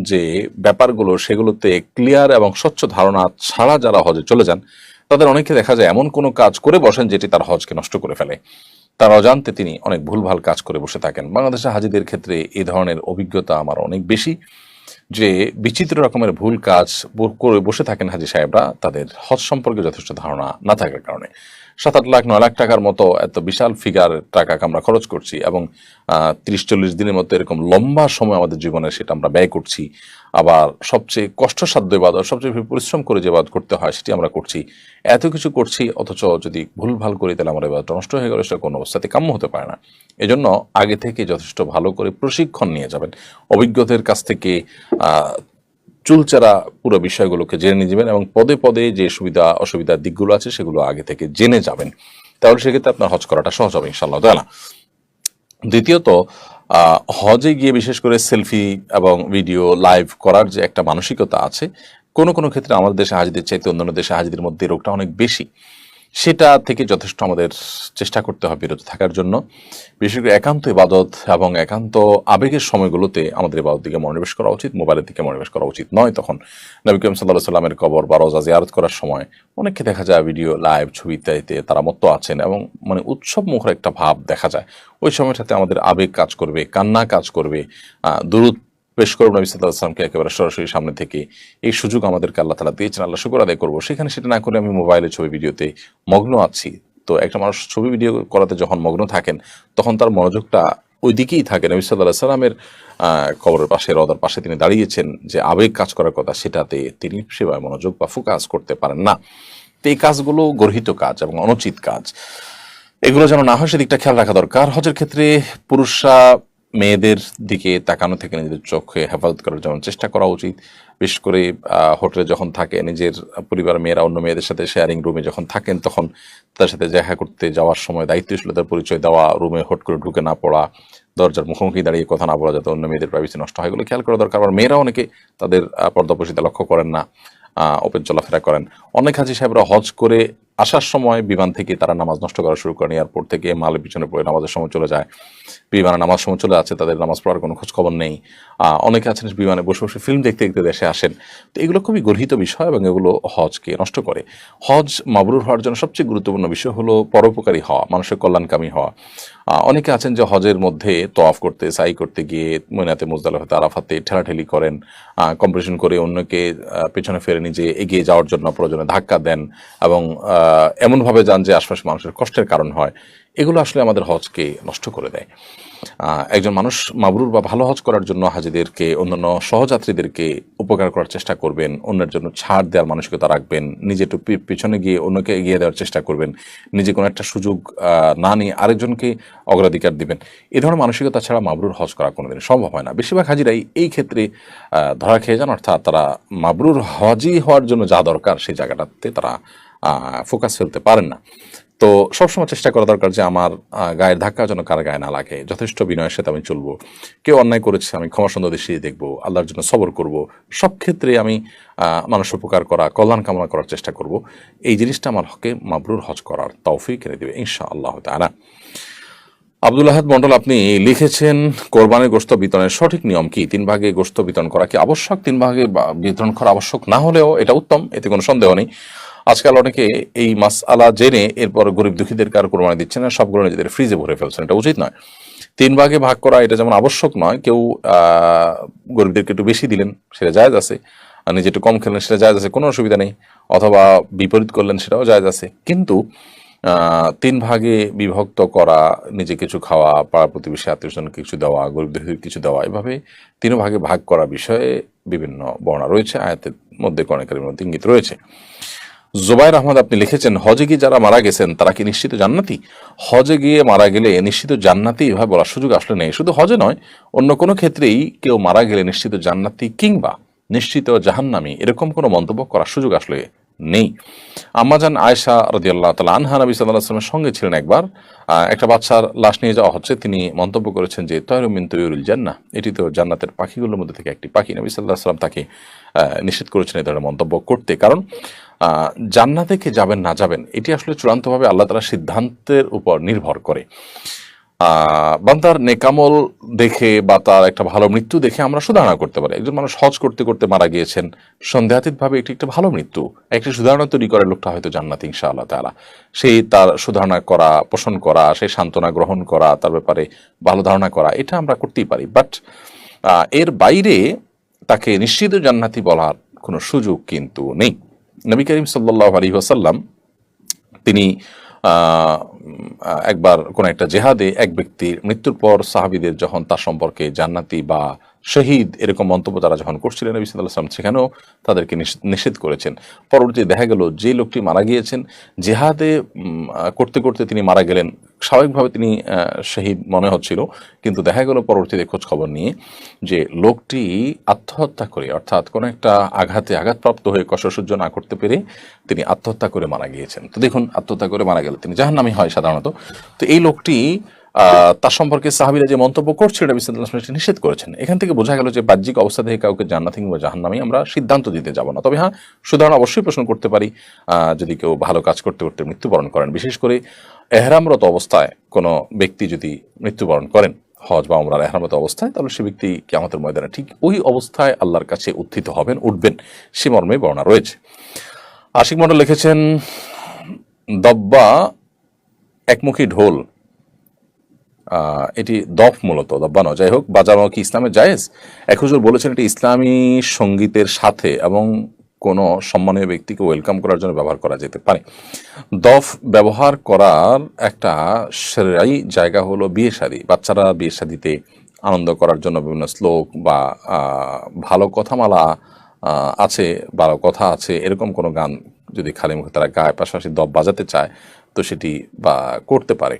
যে ব্যাপারগুলো, সেগুলোতে ক্লিয়ার এবং স্বচ্ছ ধারণা ছাড়া যারা হজে চলে যান তাদের অনেকে দেখা যায় এমন কোনো কাজ করে বসেন যেটি তার হজকে নষ্ট করে ফেলে। তার অজান্তে তিনি অনেক ভুলভাল কাজ করে বসে থাকেন। বাংলাদেশের হাজিদের ক্ষেত্রে এই ধরনের অভিজ্ঞতা আমার অনেক বেশি, যে বিচিত্র রকমের ভুল কাজ করে বসে থাকেন হাজি সাহেবরা, তাদের হজ সম্পর্কে যথেষ্ট ধারণা না থাকার কারণে। 7-8 লাখ 9 লাখ টাকার মতো এত বিশাল ফিগার টাকা আমরা খরচ করছি, এবং 30-40 দিনের মতো এরকম লম্বা সময় আমাদের জীবনে সেটা আমরা ব্যয় করছি। আবার সবচেয়ে কষ্টসাধ্য ইবাদত, সবচেয়ে পরিশ্রম করে যে ইবাদত করতে হয় সেটি আমরা করছি, এত কিছু করছি, অথচ যদি ভুলভাল করি তাহলে আমার ইবাদত নষ্ট হয়ে গেলে সেটা কোনো অবস্থাতে কাম্য হতে পারে না। এজন্য আগে থেকে যথেষ্ট ভালো করে প্রশিক্ষণ নিয়ে যাবেন, অভিজ্ঞতার কাছ থেকে চুলচারা পুরো বিষয়গুলোকে জেনে নিয়ে যাবেন, এবং পদে পদে যে সুবিধা অসুবিধার দিকগুলো আছে সেগুলো আগে থেকে জেনে যাবেন, তাহলে সেক্ষেত্রে আপনার হজ করাটা সহজ হবে ইনশাআল্লাহ তাআলা। দ্বিতীয়ত, হজে গিয়ে বিশেষ করে সেলফি এবং ভিডিও লাইভ করার যে একটা মানসিকতা আছে, কোনো কোনো ক্ষেত্রে আমাদের দেশে হাজিদের চাইতে অন্যান্য দেশে হাজিদের মধ্যে রোগটা অনেক বেশি, সেটা থেকে যথেষ্ট আমাদের চেষ্টা করতে হবে বিরত থাকার জন্য। বিশেষ করে একান্ত ইবাদত এবং একান্ত আবেগের সময়গুলোতে আমাদের ইবাদত দিকে মনোনিবেশ করা উচিত, মোবাইলের দিকে মনোনিবেশ করা উচিত নয়। তখন নবী করিম সাল্লাল্লাহু আলাইহি সাল্লামের কবর বা রওজা জিয়ারত করার সময় অনেককে দেখা যায় ভিডিও লাইভ ছবি ইত্যাদিতে তারা মত্ত আছেন, এবং মানে উৎসব মুখর একটা ভাব দেখা যায়। ওই সময়টাতে আমাদের আবেগ কাজ করবে, কান্না কাজ করবে, দুরূদ পেশ করবো নবী সাল্লাল্লাহু আলাইহি ওয়াসাল্লামকে একেবারে সরাসরি সামনে থেকে। এই সুযোগ আমাদেরকে আল্লাহ তাআলা দিয়েছেন, আল্লাহ শুকর আদায় করবো। সেখানে সেটা না করে আমি মোবাইলে ছবি ভিডিওতে মগ্ন আছি। তো একটা মানুষ ছবি ভিডিও করাতে যখন মগ্ন থাকেন তখন তার মনোযোগটা ওই দিকেই থাকে। নবী সাল্লাল্লাহু আলাইহি ওয়াসাল্লামের কবরের পাশে, রওদার পাশে তিনি দাঁড়িয়েছেন, যে আবেগ কাজ করার কথা সেটাতে তিনি সেভাবে মনোযোগ বা ফোকাস করতে পারেন না। তো এই কাজগুলো গর্হিত কাজ এবং অনুচিত কাজ, এগুলো যেন না হয় সেদিকটা খেয়াল রাখা দরকার। হজের ক্ষেত্রে পুরুষরা মেয়েদের দিকে তাকানো থেকে নিজেদের চোখে হেফাজত করার যেমন চেষ্টা করা উচিত, বিশেষ করে হোটেলে যখন থাকে নিজের পরিবারের মেয়েরা অন্য মেয়েদের সাথে শেয়ারিং রুমে যখন থাকেন তখন তার সাথে দেখা করতে যাওয়ার সময় দায়িত্বশীলতার পরিচয় দেওয়া, রুমে হট করে ঢুকে না পড়া, দরজার মুখোমুখি দাঁড়িয়ে কথা না বলা যাতে অন্য মেয়েদের প্রাইভেসি নষ্ট হয়, এগুলো খেয়াল করা দরকার। আবার মেয়েরা অনেকে তাদের পর্দাপসিতে লক্ষ্য করেন না, ওপেন চলাফেরা করেন। অনেক হাজি সাহেবরা হজ করে আসার সময় বিমান থেকে তারা নামাজ নষ্ট করা শুরু করেন, এয়ারপোর্ট থেকে মালের পিছনে পড়ে নামাজের সময় চলে যায়, বিমানে নামাজ সময় চলে যাচ্ছে, তাদের নামাজ পড়ার কোনো খোঁজ খবর নেই। অনেকে আছেন বিমানে বসে বসে ফিল্ম দেখতে দেখতে দেশে আসেন। তো এগুলো খুবই গর্হিত বিষয় এবং এগুলো হজকে নষ্ট করে। হজ মাবরুর হওয়ার জন্য সবচেয়ে গুরুত্বপূর্ণ বিষয় হলো পরোপকারী হওয়া, মানুষের কল্যাণকামী হওয়া। অনেকে আছেন যে হজের মধ্যে তওয়াফ করতে, সাই করতে গিয়ে মিনাতে, মুজদালিফাতে, আরাফাতে ঠেলাঠেলি করেন, কম্পিটিশন করে অন্যকে পেছনে ফেলে নিজে এগিয়ে যাওয়ার জন্য প্রয়োজনে ধাক্কা দেন এবং এমনভাবে যান যে আশপাশের মানুষের কষ্টের কারণ হয়। এগুলো আসলে আমাদের হজকে নষ্ট করে দেয়। একজন মানুষ মাবরুর বা ভালো হজ করার জন্য হাজিদেরকে, অন্যান্য সহযাত্রীদেরকে উপকার করার চেষ্টা করবেন, অন্যের জন্য ছাড় দেওয়ার মানসিকতা রাখবেন, নিজে একটু পিছনে গিয়ে অন্যকে এগিয়ে দেওয়ার চেষ্টা করবেন, নিজে কোনো একটা সুযোগ না নিয়ে আরেকজনকে অগ্রাধিকার দিবেন। এ ধরনের মানসিকতা ছাড়া মাবরুর হজ করা কোনোদিন সম্ভব হয় না। বেশিরভাগ হাজিরাই এই ক্ষেত্রে ধরা খেয়ে যান, অর্থাৎ তারা মাবরুর হজই হওয়ার জন্য যা দরকার সেই জায়গাটাতে তারা ফোকাস ফেলতে পারেন না। তো সবসময় চেষ্টা করা দরকার যে আমার গায়ের ধাক্কা যেন কার গায়ে না লাগে, যথেষ্ট বিনয়ের সাথে আমি চলবো, কেউ অন্যায় করেছে আমি ক্ষমা সুন্দর দৃষ্টিতে দেখবো, আল্লাহর জন্য সবর করব, সব ক্ষেত্রে আমি মানুষের উপকার করা, কল্যাণ কামনা করার চেষ্টা করব। এই জিনিসটা আমার হকে মাবরুর হজ করার তৌফিক এনে দেবে ইনশাআল্লাহ তাআলা। আব্দুল আহাদ মন্ডল আপনি লিখেছেন, কোরবানির গোশত বিতরণের সঠিক নিয়ম কি? 3 ভাগে গোশত বিতরণ করা কি আবশ্যক? 3 ভাগে বিতরণ করা আবশ্যক না হলেও এটা উত্তম, এতে কোনো সন্দেহ নেই। আজকাল অনেকে এই মাসআলা জেনে এরপর গরিব দুঃখীদেরকে আর কোরবানি দিচ্ছেন না, সবগুলো নিজেদের ফ্রিজে ভরে ফেলছেন। এটা উচিত নয়। 3 ভাগে ভাগ করা এটা যেমন আবশ্যক নয়, কেউ গরিবদেরকে একটু বেশি দিলেন সেটা জায়েজ আছে, আর নিজে একটু কম খেলেন সেটা জায়েজ আছে, কোনো অসুবিধা নেই, অথবা বিপরীত করলেন সেটাও জায়েজ আছে। কিন্তু 3 ভাগে বিভক্ত করা, নিজে কিছু খাওয়া, পাড়া প্রতিবেশী আত্মীয়স্বজনকে কিছু দেওয়া, গরিব দুঃখীদের কিছু দেওয়া, এভাবে 3 ভাগে ভাগ করা বিষয়ে বিভিন্ন বর্ণনা রয়েছে, আয়াতের মধ্যে কোরআনের মধ্যে ইঙ্গিত রয়েছে। জুবাইর আহমদ আপনি লিখেছেন, হজে গিয়ে যারা মারা গেছেন তারা কি নিশ্চিত জান্নাতি? হজে গিয়ে মারা গেলে নিশ্চিত জান্নাতি এভাবে বলার সুযোগ আসলে নেই। শুধু হজে নয়, অন্য কোনো ক্ষেত্রেই কেউ মারা গেলে নিশ্চিত জান্নাতি কিংবা নিশ্চিত জাহান্নামী এরকম কোনো মন্তব্য করার সুযোগ আসলে নেই। আম্মাজান আয়েশা রাদিয়াল্লাহু তাআলা আনহা নবী সাল্লাল্লাহু আলাইহি ওয়াসাল্লামের সঙ্গে ছিলেন একবার, একটা বাচ্চার লাশ নিয়ে যাওয়া হচ্ছে, তিনি মন্তব্য করেছেন যে তয়রু মিন তুয়ুরিল জান্নাহ, এটি তো জান্নাতের পাখিগুলোর মধ্যে থেকে একটি পাখি। নবী সাল্লাল্লাহু আলাইহি ওয়াসাল্লাম তাকে নিষেধ করেছেন এই ধরনের মন্তব্য করতে, কারণ জান্নাতে কে যাবেন না যাবেন এটি আসলে চূড়ান্তভাবে আল্লাহ তাআলার সিদ্ধান্তের উপর নির্ভর করে। বান্দার নেকামল দেখে বা তার একটা ভালো মৃত্যু দেখে আমরা সুধারণা করতে পারি। একজন মানুষ হজ করতে করতে মারা গিয়েছেন, সন্দেহাতীতভাবে এটি একটা ভালো মৃত্যু, একটি সুধারণা তৈরি করে লোকটা হয়তো জান্নাতি ইনশাআল্লাহ তাআলা। সেই তার সুধারণা করা, পোষণ করা, সেই সান্ত্বনা গ্রহণ করা, তার ব্যাপারে ভালো ধারণা করা, এটা আমরা করতেই পারি। বাট এর বাইরে তাকে নিশ্চিত জান্নাতি বলার কোনো সুযোগ কিন্তু নেই। নবী করিম সাল্লাল্লাহু আলাইহি ওয়াসাল্লাম তিনি একবার কোন একটা জেহাদে এক ব্যক্তির মৃত্যুর পর সাহাবীদের যখন তার সম্পর্কে জান্নাতি বা শহীদ এরকম মন্তব্য তারা যখন করছিলেন, নবী সাল্লাল্লাহু আলাইহি ওয়াসাল্লাম সেখানেও তাদেরকে নিষেধ করেছেন। পরবর্তীতে দেখা গেল যে লোকটি মারা গিয়েছেন জেহাদে করতে করতে তিনি মারা গেলেন, স্বাভাবিকভাবে তিনি শহীদ মনে হচ্ছিল, কিন্তু দেখা গেল পরবর্তীতে খোঁজ খবর নিয়ে যে লোকটি আত্মহত্যা করে, অর্থাৎ কোনো একটা আঘাতপ্রাপ্ত হয়ে কষ্ট সহ্য না করতে পেরে তিনি আত্মহত্যা করে মারা গিয়েছেন। তো দেখুন, আত্মহত্যা করে মারা গেলে তিনি জাহান্নামী হয় সাধারণত। তো এই লোকটি তার সম্পর্কে সাহাবীরা যে মন্তব্য করছিল নবী সাল্লাল্লাহু আলাইহি ওয়াসাল্লাম নিষেধ করেছেন। এখান থেকে বোঝা গেল যে বাহ্যিক অবস্থা থেকে কাউকে জান্নাতি কিংবা জাহান্নামী আমরা সিদ্ধান্ত দিতে যাব না। তবে হ্যাঁ, সুধারণা অবশ্যই প্রশ্ন করতে পারি যদি কেউ ভালো কাজ করতে করতে মৃত্যুবরণ করেন, বিশেষ করে এহরামরত অবস্থায় কোনো ব্যক্তি যদি মৃত্যুবরণ করেন হজ বা উমরার এহরামরত অবস্থায়, তাহলে সে ব্যক্তি কিয়ামতের ময়দানে ঠিক ওই অবস্থায় আল্লাহর কাছে উত্থিত উঠবেন, সে মর্মে বর্ণনা রয়েছে। আশিক মণ্ডল লিখেছেন, দব্বা একমুখী ঢোল, এটি দফ মূলত, দব্বা নয়, যাই হোক, বাজানো কি ইসলামের জায়েজ? এক হুজুর বলেছেন এটি ইসলামী সঙ্গীতের সাথে এবং কোনো সম্মানীয় ব্যক্তিকে ওয়েলকাম করার জন্য ব্যবহার করা যেতে পারে। দফ ব্যবহার করার একটা শরঈ জায়গা হলো বিয়ে শাদী। বাচ্চারা বিয়ে শাদীতে আনন্দ করার জন্য বিভিন্ন শ্লোক বা ভালো কথামালা আছে, ভালো কথা আছে, এরকম কোনো গান যদি খালি মুখে তারা গায়, পাশাপাশি দফ বাজাতে চায়, তো সেটি বা করতে পারে।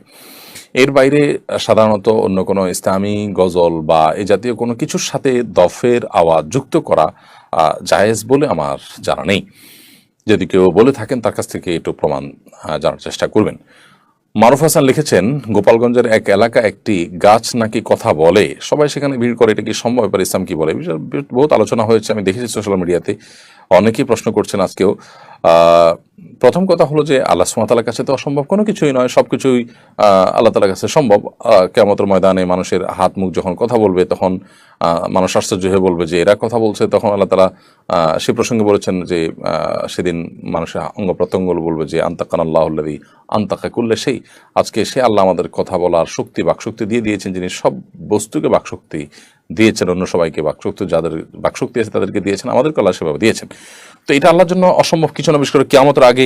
এর বাইরে সাধারণত অন্য কোনো ইসলামী গজল বা এ জাতীয় কোনো কিছুর সাথে দফের আওয়াজ যুক্ত করা জায়েজ বলে আমার জানা নেই। যদি কেউ বলে থাকেন তার কাছ থেকে একটু প্রমাণ জানার চেষ্টা করবেন। মারুফ হাসান লিখেছেন, গোপালগঞ্জের এক এলাকা একটি গাছ নাকি কথা বলে, সবাই সেখানে ভিড় করে, এটা কি সম্ভব? এবার ইসলাম কি বলে? বিষয়ে বহুত আলোচনা হয়েছে, আমি দেখেছি সোশ্যাল মিডিয়াতে, অনেকেই প্রশ্ন করছেন আজকেও। প্রথম কথা হলো যে আল্লাহ সুবহানাহু ওয়া তাআলার কাছে তো অসম্ভব কোনো কিছুই নয়, সব কিছুই আল্লাহ তাআলার কাছে সম্ভব। কিয়ামতের ময়দানে মানুষের হাত মুখ যখন কথা বলবে তখন মানুষ আশ্চর্য হয়ে বলবে যে এরা কথা বলছে, তখন আল্লাহ তাআলা সে প্রসঙ্গে বলেছেন যে সেদিন মানুষের অঙ্গ প্রত্যঙ্গ বলবে যে আনতাকানাল্লাহুল্লাযী আনতাকা কুল্লা শাই, আজকে সে আল্লাহ আমাদের কথা বলার শক্তি, বাকশক্তি দিয়ে দিয়েছেন, যিনি সব বস্তুকে বাকশক্তি দিয়েছেন, অন্য সবাইকে বাকশক্তি, যাদের বাকশক্তি আছে তাদেরকে দিয়েছেন, আমাদেরকে আল্লাহ সেভাবে দিয়েছেন। তো এটা আল্লাহর জন্য অসম্ভব কিছু না। বিশেষ করে কিয়ামতের আগে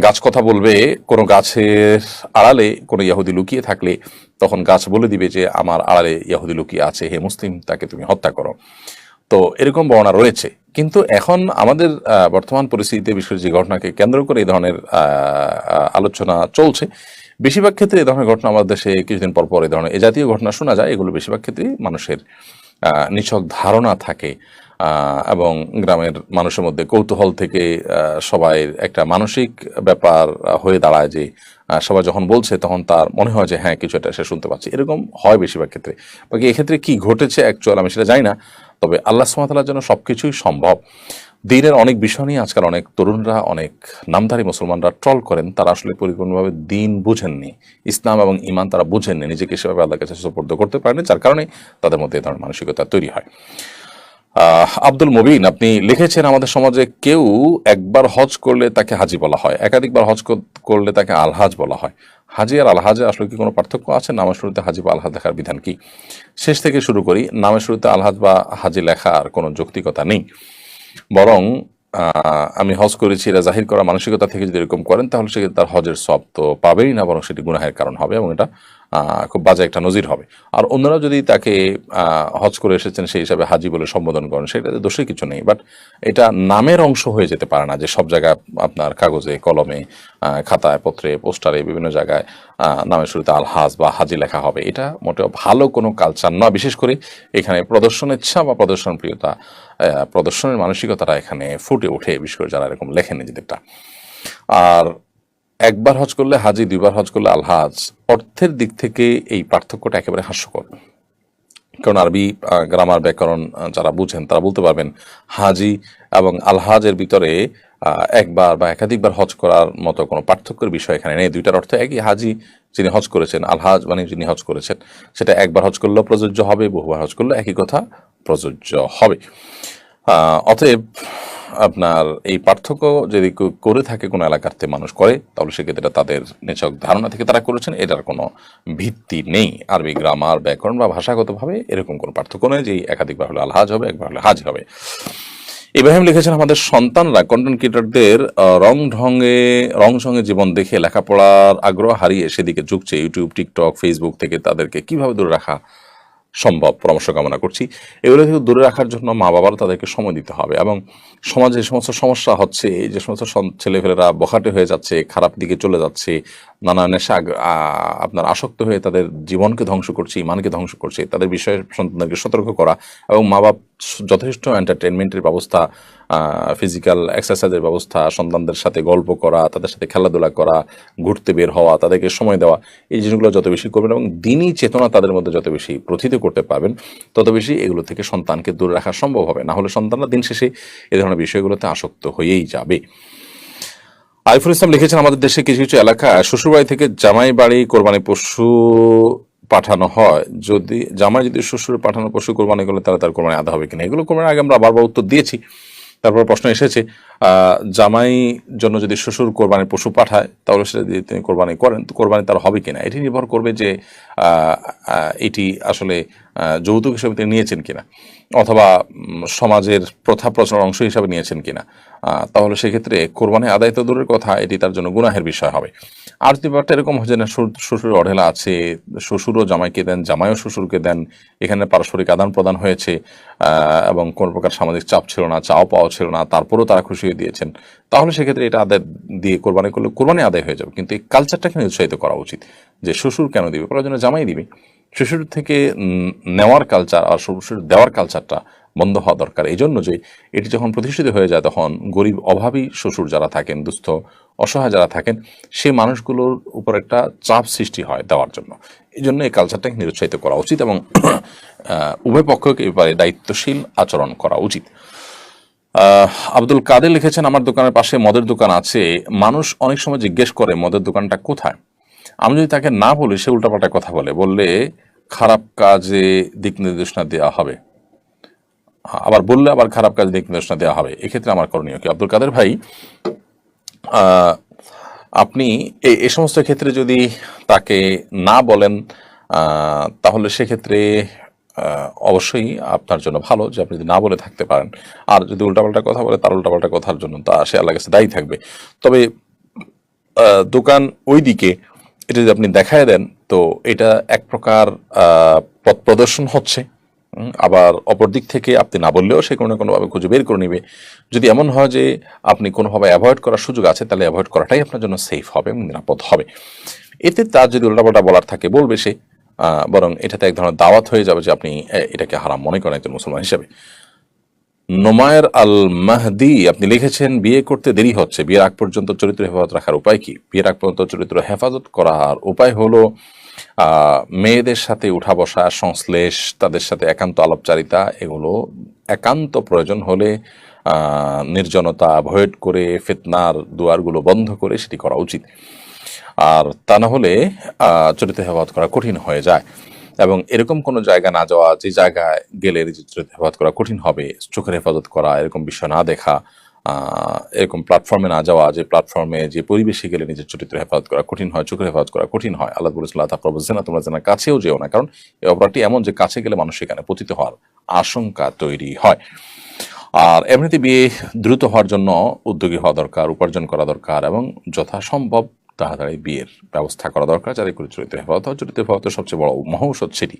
গাছ কথা বলবে, কোনো গাছের আড়ালে কোনো ইহুদি লুকিয়ে থাকলে তখন গাছ বলে দিবে যে আমার আড়ালে ইহুদি লুকিয়ে আছে, হে মুসলিম, তাকে তুমি হত্যা করো। তো এরকম বর্ণনা রয়েছে। কিন্তু এখন আমাদের বর্তমান পরিস্থিতিতে বিশেষ যে ঘটনাকে কেন্দ্র করে এই ধরনের আলোচনা চলছে, বেশিরভাগ ক্ষেত্রে এই ধরনের ঘটনা আমাদের দেশে কিছুদিন পর পর এই ধরনের এ জাতীয় ঘটনা শোনা যায়। এগুলো বেশিরভাগ ক্ষেত্রেই মানুষের নিছক ধারণা থাকে এবং গ্রামের মানুষের মধ্যে কৌতূহল থেকে সবাই একটা মানসিক ব্যাপার হয়ে দাঁড়ায় যে সবাই যখন বলছে তখন তার মনে হয় যে হ্যাঁ কিছু একটা সে শুনতে পাচ্ছে, এরকম হয় বেশিরভাগ ক্ষেত্রে। বাকি এক্ষেত্রে কি ঘটেছে অ্যাকচুয়াল আমি সেটা জানি না, তবে আল্লাহ সুবহানাহু ওয়া তাআলার জন্য সবকিছুই সম্ভব। দিনের অনেক বিষয় নিয়ে আজকাল অনেক তরুণরা, অনেক নামধারী মুসলমানরা ট্রল করেন, তারা আসলে পরিপূর্ণভাবে দিন বুঝেননি, ইসলাম এবং ঈমান তারা বুঝেননি, নিজেকে সেভাবে আল্লাহর কাছে সুপর্দ করতে পারেনি, যার কারণে তাদের মধ্যে এই ধরনের মানসিকতা তৈরি হয়। আব্দুল মুবিন আপনি লিখেছেন, আমাদের সমাজে কেউ একবার হজ করলে তাকে হাজি বলা হয়, একাধিকবার হজ করলে তাকে আলহাজ বলা হয়। হাজি আর আলহাজে আসলে কি কোনো পার্থক্য আছে? নামের শুরুতে হাজি বা আলহাজ লেখার বিধান কি? শেষ থেকে শুরু করি। নামের শুরুতে আলহাজ বা হাজি লেখার কোনো যৌক্তিকতা নেই, বরং আমি হজ করেছি এটা জাহির করা মানসিকতা থেকে যদি এরকম করেন তাহলে সেক্ষেত্রে তার হজের সওয়াব তো পাবেই না, বরং সেটি গুনাহের কারণ হবে এবং এটা খুব বাজে একটা নজির হবে। আর অন্যরা যদি তাকে হজ করে এসেছেন সেই হিসাবে হাজি বলে সম্বোধন করেন, সেটাতে দোষের কিছু নেই। বাট এটা নামের অংশ হয়ে যেতে পারে না যে সব জায়গায় আপনার কাগজে কলমে খাতায় পত্রে পোস্টারে বিভিন্ন জায়গায় নামের শুরুতে আলহাজ বা হাজি লেখা হবে। এটা মোটেও ভালো কোনো কালচার নয়। বিশেষ করে এখানে প্রদর্শন ইচ্ছা বা প্রদর্শন প্রিয়তা, প্রদর্শনের মানসিকতাটা এখানে ফুটে ওঠে, বিশেষ করে যারা এরকম লেখেন নিজেদেরটা। আর একবার হজ করলে হাজি, দুইবার হজ করলে আলহাজ, অর্থের দিক থেকে এই পার্থক্যটা একেবারে হাস্যকর। কারণ আরবি গ্রামার ব্যাকরণ যারা বুঝেন তারা বলতে পারবেন হাজি এবং আলহাজের ভিতরে একবার বা একাধিকবার হজ করার মতো কোনো পার্থক্যের বিষয় এখানে নেই। দুইটার অর্থ একই, হাজি যিনি হজ করেছেন, আলহাজ মানে যিনি হজ করেছেন। সেটা একবার হজ করলেও প্রযোজ্য হবে, বহুবার হজ করলে একই কথা প্রযোজ্য হবে। অতএব আপনার এই পার্থক্য যদি করে থাকে কোনো এলাকাতে মানুষ করে, তাহলে সেক্ষেত্রে তাদের নিছক ধারণা থেকে তারা করেছেন, এটার কোনো ভিত্তি নেই। আরবি গ্রামার ব্যাকরণ বা ভাষাগতভাবে এরকম কোনো পার্থক্য নেই যে একাধিকবার হলে আলহাজ হবে, একবার হলে হাজি হবে। ইব্রাহিম লিখেছেন, আমাদের সন্তানরা কন্টেন্ট ক্রিয়েটরদের রং সঙ্গে জীবন দেখে লেখাপড়ার আগ্রহ হারিয়ে সেদিকে ঝুঁকছে। ইউটিউব, টিকটক, ফেসবুক থেকে তাদেরকে কিভাবে দূরে রাখা সম্ভব পরামর্শ কামনা করছি। এগুলো থেকে দূরে রাখার জন্য মা বাবারা তাদেরকে সময় দিতে হবে এবং সমাজে যে সমস্ত সমস্যা হচ্ছে, যে সমস্ত ছেলেফেলেরা বখাটে হয়ে যাচ্ছে, খারাপ দিকে চলে যাচ্ছে, নানা নেশা আপনার আসক্ত হয়ে তাদের জীবনকে ধ্বংস করছে, ইমানকে ধ্বংস করছে, তাদের বিষয়ে সন্তানদেরকে সতর্ক করা এবং মা বাপ যথেষ্ট এন্টারটেনমেন্টের ব্যবস্থা, ফিজিক্যাল এক্সারসাইজের ব্যবস্থা, সন্তানদের সাথে গল্প করা, তাদের সাথে খেলাধুলা করা, ঘুরতে বের হওয়া, তাদেরকে সময় দেওয়া, এই জিনিসগুলো যত বেশি করবেন এবং দিনই চেতনা তাদের মধ্যে যত বেশি প্রথিত করতে পারবেন, তত বেশি এগুলো থেকে সন্তানকে দূরে রাখা সম্ভব হবে। না হলে সন্তানরা দিন শেষে এ ধরনের বিষয়গুলোতে আসক্ত হয়েই যাবে। আরিফুল ইসলাম লিখেছেন, আমাদের দেশে কিছু কিছু এলাকা শ্বশুরবাড়ি থেকে জামাই বাড়ি কোরবানি পশু পাঠানো হয়, যদি জামাই যদি শ্বশুর পাঠানো পশু কোরবানি করলে তারা তার কোরবানি আদা হবে কিনা। এগুলো কোরবানির আগে আমরা বারবার উত্তর দিয়েছি। তারপর প্রশ্ন এসেছে জামাই জন্য যদি শ্বশুর কোরবানির পশু পাঠায় তাহলে সেটা যদি তিনি কোরবানি করেন তো কোরবানি তার হবে কিনা। এটি নির্ভর করবে যে এটি আসলে যৌতুক হিসেবে তিনি নিয়েছেন কিনা, অথবা সমাজের প্রথা প্রচলন অংশ হিসাবে নিয়েছেন কিনা, তাহলে সেক্ষেত্রে কোরবানি আদায় তো দূরের কথা, এটি তার জন্য গুনাহের বিষয় হবে। আর যদি ব্যাপারটা এরকম হয় যে না শ্বশুর অঢেলা আছে, শ্বশুরও জামাইকে দেন, জামাইও শ্বশুরকে দেন, এখানে পারস্পরিক আদান প্রদান হয়েছে এবং কোনো প্রকার সামাজিক চাপ ছিল না, চাও পাওয়া ছিল না, তারপরেও তারা খুশি হয়ে দিয়েছেন, তাহলে সেক্ষেত্রে এটা আদায় দিয়ে কোরবানি করলে কোরবানি আদায় হয়ে যাবে। কিন্তু এই কালচারটাকে উৎসাহিত করা উচিত যে শ্বশুর কেন দিবে, প্রয়োজনে জামাই দিবে। শ্বশুর থেকে নেওয়ার কালচার আর শ্বশুর দেওয়ার কালচারটা বন্ধ হওয়া দরকার। এই জন্য যে এটি যখন প্রতিষ্ঠিত হয়ে যায় তখন গরিব অভাবী শ্বশুর যারা থাকেন, দুস্থ অসহায় যারা থাকেন, সেই মানুষগুলোর উপর একটা চাপ সৃষ্টি হয় দেওয়ার জন্য। এই জন্য এই কালচারটাকে নিরুৎসাহিত করা উচিত এবং উভয় পক্ষকে এবারে দায়িত্বশীল আচরণ করা উচিত। আব্দুল কাদের লিখেছেন, আমার দোকানের পাশে মদের দোকান আছে, মানুষ অনেক সময় জিজ্ঞেস করে মদের দোকানটা কোথায়। আমি যদি তাকে না বলি, সে উল্টাপাল্টা কথা বললে খারাপ কাজে দিক নির্দেশনা দেওয়া হবে, আবার বললে আবার খারাপ কাজে দিক নির্দেশনা দেওয়া হবে। এক্ষেত্রে আমার করণীয় কি? আব্দুল কাদের ভাই, আপনি এই সমস্ত ক্ষেত্রে যদি তাকে না বলেন তাহলে সেক্ষেত্রে অবশ্যই আপনার জন্য ভালো যে আপনি যদি না বলে থাকতে পারেন। আর যদি উল্টাপাল্টা কথা বলে, তার উল্টাপাল্টা কথার জন্য তা সে আল্লাহর কাছে দায়ী থাকবে। তবে দোকান ওই দিকে এটা যদি আপনি দেখায় দেন, তো এটা এক প্রকার পথ প্রদর্শন হচ্ছে। আবার অপর দিক থেকে আপনি না বললেও সে কোনো না কোনোভাবে খুঁজে বের করে নেবে। যদি এমন হয় যে আপনি কোনোভাবে অ্যাভয়েড করার সুযোগ আছে, তাহলে অ্যাভয়েড করাটাই আপনার জন্য সেফ হবে এবং নিরাপদ হবে। এতে তার যদি উল্টাপাল্টা বলার থাকে বলবে সে, বরং এটাতে এক ধরনের দাওয়াত হয়ে যাবে যে আপনি এটাকে হারাম মনে করেন একজন মুসলমান হিসেবে। নোমায়ের আল মাহদি আপনি লিখেছেন, বিয়ে করতে দেরি হচ্ছে, বিয়ের আগ পর্যন্ত চরিত্র হেফাজত রাখার উপায় কি? বিয়ের আগ পর্যন্ত চরিত্র হেফাজত করার উপায় হলো মেয়েদের সাথে উঠা বসা, সংশ্লেষ, তাদের সাথে একান্ত আলাপচারিতা, এগুলো একান্ত প্রয়োজন হলে নির্জনতা অ্যাভয়েড করে, ফিতনার দুয়ারগুলো বন্ধ করে সেটি করা উচিত। আর তা না হলে চরিত্র হেফাজত করা কঠিন হয়ে যায়। এবং এরকম কোনো জায়গা না যাওয়া, যে জায়গায় গেলে চরিত্র হেফাজত করা কঠিন হবে, চোখের হেফাজত করা, এরকম বিষয় না দেখা, এরকম প্ল্যাটফর্মে না যাওয়া, যে প্ল্যাটফর্মে যে পরিবেশে গেলে নিজের চরিত্র হেফাজত করা কঠিন হয়, চোখের হেফাজত করা কঠিন হয়। আল্লাহ বলেছিলেন, তোমরা যেন কাছেও যেও না, কারণ এই অপরাধটি এমন যে কাছে গেলে মানুষ সেখানে পতিত হওয়ার আশঙ্কা তৈরি হয়। আর এমনিতে বিয়ে দ্রুত হওয়ার জন্য উদ্যোগী হওয়া দরকার, উপার্জন করা দরকার এবং যথাসম্ভব তাড়াতাড়ি বিয়ের ব্যবস্থা করা দরকার, যাতে করে চরিত্র হেফাজত হয়। চরিত্র হেফাজতের সবচেয়ে বড় মহৌষধ সেটি।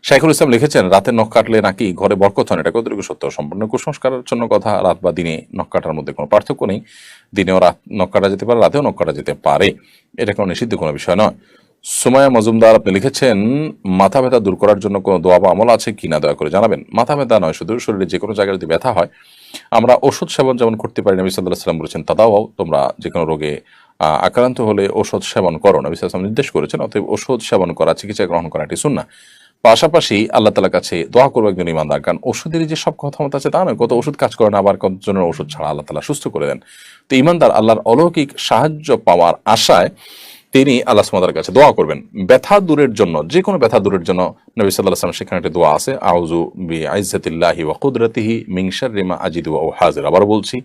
শাইখুল ইসলাম লিখেছেন, রাতে নখ কাটলে নাকি ঘরে বরকত হয়, এটা কতটুকু সত্য? সম্পূর্ণ কুসংস্কারের জন্য কথা। রাত বা দিনে নখ কাটার মধ্যে কোনো পার্থক্য নেই। দিনেও নখ কাটা যেতে পারে, রাতেও নখ কাটা যেতে পারে, এটা কোনো নিষিদ্ধ কোনো বিষয় নয়। সুমায়া মজুমদার আপনি লিখেছেন, মাথা ব্যথা দূর করার জন্য কোনো দোয়া বা আমল আছে কিনা দয়া করে জানাবেন। মাথা ব্যথা নয়, শুধু শরীরে যে কোনো জায়গায় যদি ব্যথা হয়, আমরা ওষুধ সেবন যেমন করতে পারি, নবী সাল্লাল্লাহু আলাইহি ওয়াসাল্লাম বলেছেন, তাদাও, তোমরা যে কোনো রোগে আক্রান্ত হলে ওষুধ সেবন করো, নবী সাল্লাল্লাহু আলাইহি ওয়াসাল্লাম নির্দেশ করেছেন। অতএব ওষুধ সেবন করা, চিকিৎসা গ্রহণ করা এটি সুন্নাহ। পাশাপাশি আল্লাহ তাআলার কাছে দোয়া করবো একজন ইমানদার, কারণ ওষুধের যে সব ক্ষমতা আছে তা নয়। কত ওষুধ কাজ করে না, আবার কতজনের ওষুধ ছাড়া আল্লাহ তাআলা সুস্থ করে দেন। তো ইমানদার আল্লাহর অলৌকিক সাহায্য পাওয়ার আশায় তিনি আল্লাহ সুবহানাহু ওয়া তাআলার কাছে দোয়া করবেন ব্যথা দূরের জন্য। যে কোনো ব্যথা দূরের জন্য নবী সাল্লাল্লাহু আলাইহি ওয়াসাল্লাম সেখানে একটা দোয়া আছে, আউযু বিইজ্জাতিল্লাহি ওয়া কুদরাতিহি মিন শাররি মা আজিদু ওয়া হাযির। আবার বলছি,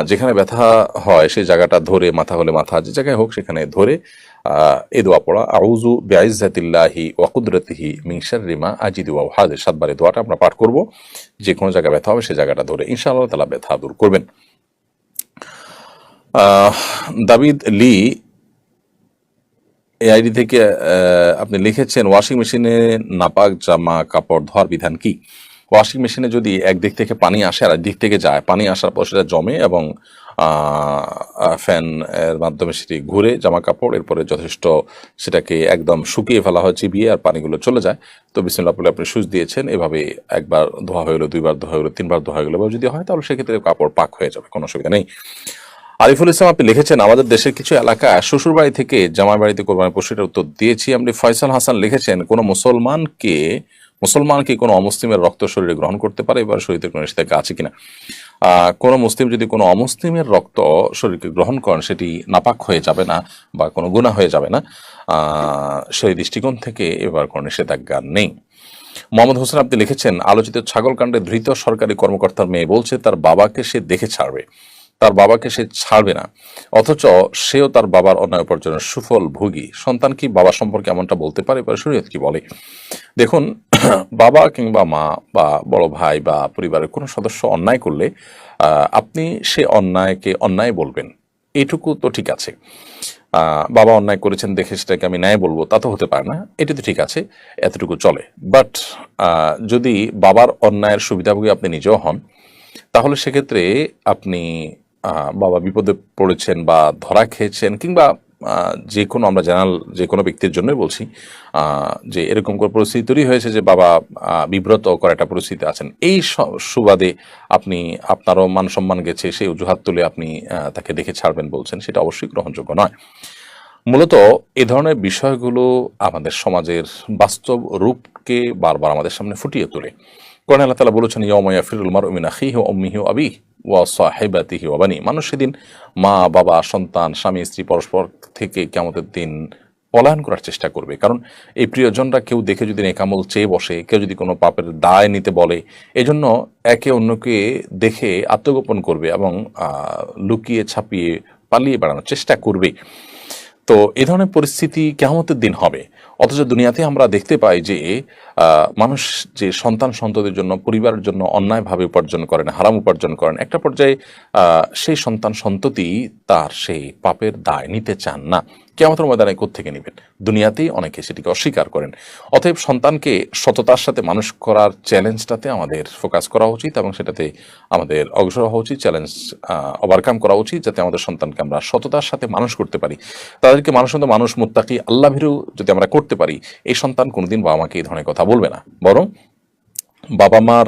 যেখানে ব্যথা হয় সেই জায়গাটা ধরে, মাথা হলে মাথা, যে জায়গায় হোক সেখানে ধরে এই দোয়া পড়া, আউযু বিইজ্জাতিল্লাহি ওয়া কুদরাতিহি মিন শাররি মা আজিদু ওয়া হাযির। 7 বার এই দোয়াটা আমরা পাঠ করব। যে কোনো জায়গায় ব্যথা হবে সেই জায়গাটা ধরে, ইনশাআল্লাহ তাআলা ব্যথা দূর করবেন। দাবিদ লি এই আইডি থেকে আপনি লিখেছেন, ওয়াশিং মেশিনে নাপাক জামা কাপড় ধোয়ার বিধান কি? ওয়াশিং মেশিনে যদি একদিক থেকে পানি আসে আর একদিক থেকে যায়, পানি আসার পর সেটা জমে এবং ফ্যান এর মাধ্যমে সেটি ঘুরে জামা কাপড়, এরপরে যথেষ্ট সেটাকে একদম শুকিয়ে ফেলা হয় চিবিয়ে, আর পানিগুলো চলে যায়। তো বিসমিল্লাহ বলে আপনি সুইচ দিয়েছেন, এভাবে একবার ধোয়া হয়ে গেলো, 2 বার ধোয়া হয়ে গেলো, 3 বার ধোয়া হয়ে গেলো, যদি হয় তাহলে সেক্ষেত্রে কাপড় পাক হয়ে যাবে, কোনো অসুবিধা নেই। আরিফুল ইসলাম আপনি লিখেছেন, আমাদের দেশের কিছু এলাকা শ্বশুর বাড়ি থেকে জামাই বাড়িতে কোরবানির পশু, এটার উত্তর দিয়েছি। আপনি ফয়সাল হাসান লিখেছেন, কোনো মুসলমান কি কোনো অমুসলিমের রক্ত শরীরে গ্রহণ করতে পারে? এবার শরীরে কোনো নিষেধাজ্ঞা আছে কিনা? কোনো মুসলিম যদি কোনো অমুসলিমের রক্ত শরীরকে গ্রহণ করেন, সেটি নাপাক হয়ে যাবে না বা কোনো গুনাহ হয়ে যাবে না, সেই দৃষ্টিকোণ থেকে এবার কোনো নিষেধাজ্ঞা নেই। মোহাম্মদ হোসেন আপনি লিখেছেন, আলোচিত ছাগল কাণ্ডে ধৃত সরকারি কর্মকর্তার মেয়ে বলছে তার বাবাকে সে দেখে ছাড়বে, তার বাবাকে সে ছাড়বে না, অথচ সেও তার বাবার অন্যায় উপার্জনের সুফল ভোগী। সন্তান কি বাবা সম্পর্কে এমনটা বলতে পারে? এবার শরীয়ত কি বলে? দেখুন, বাবা কিংবা মা বা বড় ভাই বা পরিবারের কোনো সদস্য অন্যায় করলে আপনি সে অন্যায়কে অন্যায় বলবেন, এটুকু তো ঠিক আছে। বাবা অন্যায় করেছেন দেখে সেটাকে আমি ন্যায় বলবো, তা তো হতে পারে না, এটা তো ঠিক আছে, এতটুকু চলে। বাট যদি বাবার অন্যায়ের সুবিধাভোগী আপনি নিজেও হন, তাহলে সেক্ষেত্রে আপনি বাবা বিপদে পড়েছেন বা ধরা খেয়েছেন, কিংবা যে কোনো, আমরা জেনারেল যে কোনো ব্যক্তির জন্যই বলছি, যে এরকম কোনো পরিস্থিতি তৈরি হয়েছে যে বাবা বিব্রত করা একটা পরিস্থিতি আছেন, এই সুবাদে আপনি, আপনারও মান সম্মান গেছে সেই অজুহাত তুলে আপনি তাকে দেখে ছাড়বেন বলছেন, সেটা অবশ্যই গ্রহণযোগ্য নয়। মূলত এ ধরনের বিষয়গুলো আমাদের সমাজের বাস্তব রূপকে বারবার আমাদের সামনে ফুটিয়ে তোলে। কোরআন আল্লাহ তাআলা বলেছেন, ইয়াউমা ইয়াফিরুল মারউ মিন আখিহি ওয়া উম্মিহি ওয়া আবিহি ওয়া সাহিবাতিহি ওয়া বানি। মানুষ সেদিন মা বাবা সন্তান স্বামী স্ত্রী পরস্পর থেকে কিয়ামতের দিন পলায়ন করার চেষ্টা করবে। কারণ এই প্রিয়জনরা কেউ দেখে যদি নেকামল চেয়ে বসে, কেউ যদি কোনো পাপের দায় নিতে বলে, এজন্য একে অন্যকে দেখে আত্মগোপন করবে এবং লুকিয়ে ছাপিয়ে পালিয়ে বেড়ানোর চেষ্টা করবে। তো এই ধরনের পরিস্থিতি কিয়ামতের দিন হবে। অথচ দুনিয়াতে আমরা দেখতে পাই যে মানুষ যে সন্তান সন্ততির জন্য, পরিবারের জন্য অন্যায়ভাবে উপার্জন করেন, হারাম উপার্জন করেন, একটা পর্যায়ে সেই সন্তান সন্ততি তার সেই পাপের দায় নিতে চান না। কিয়ামতের ময়দানে কোত্থেকে নেবেন? দুনিয়াতেই অনেকে সেটিকে অস্বীকার করেন। অতএব সন্তানকে সততার সাথে মানুষ করার চ্যালেঞ্জটাতে আমাদের ফোকাস করা উচিত এবং সেটাতে আমাদের অগ্রসর হওয়া উচিত, চ্যালেঞ্জ ওভারকাম করা উচিত, যাতে আমাদের সন্তানকে আমরা সততার সাথে মানুষ করতে পারি। তাদেরকে মানুষ মুত্তাকি আল্লাহ ভীরু যদি আমরা করতে পারি, এই সন্তান কোনোদিন বাবা মাকে এই ধরনের কথা বলবে না। বরং বাবা মার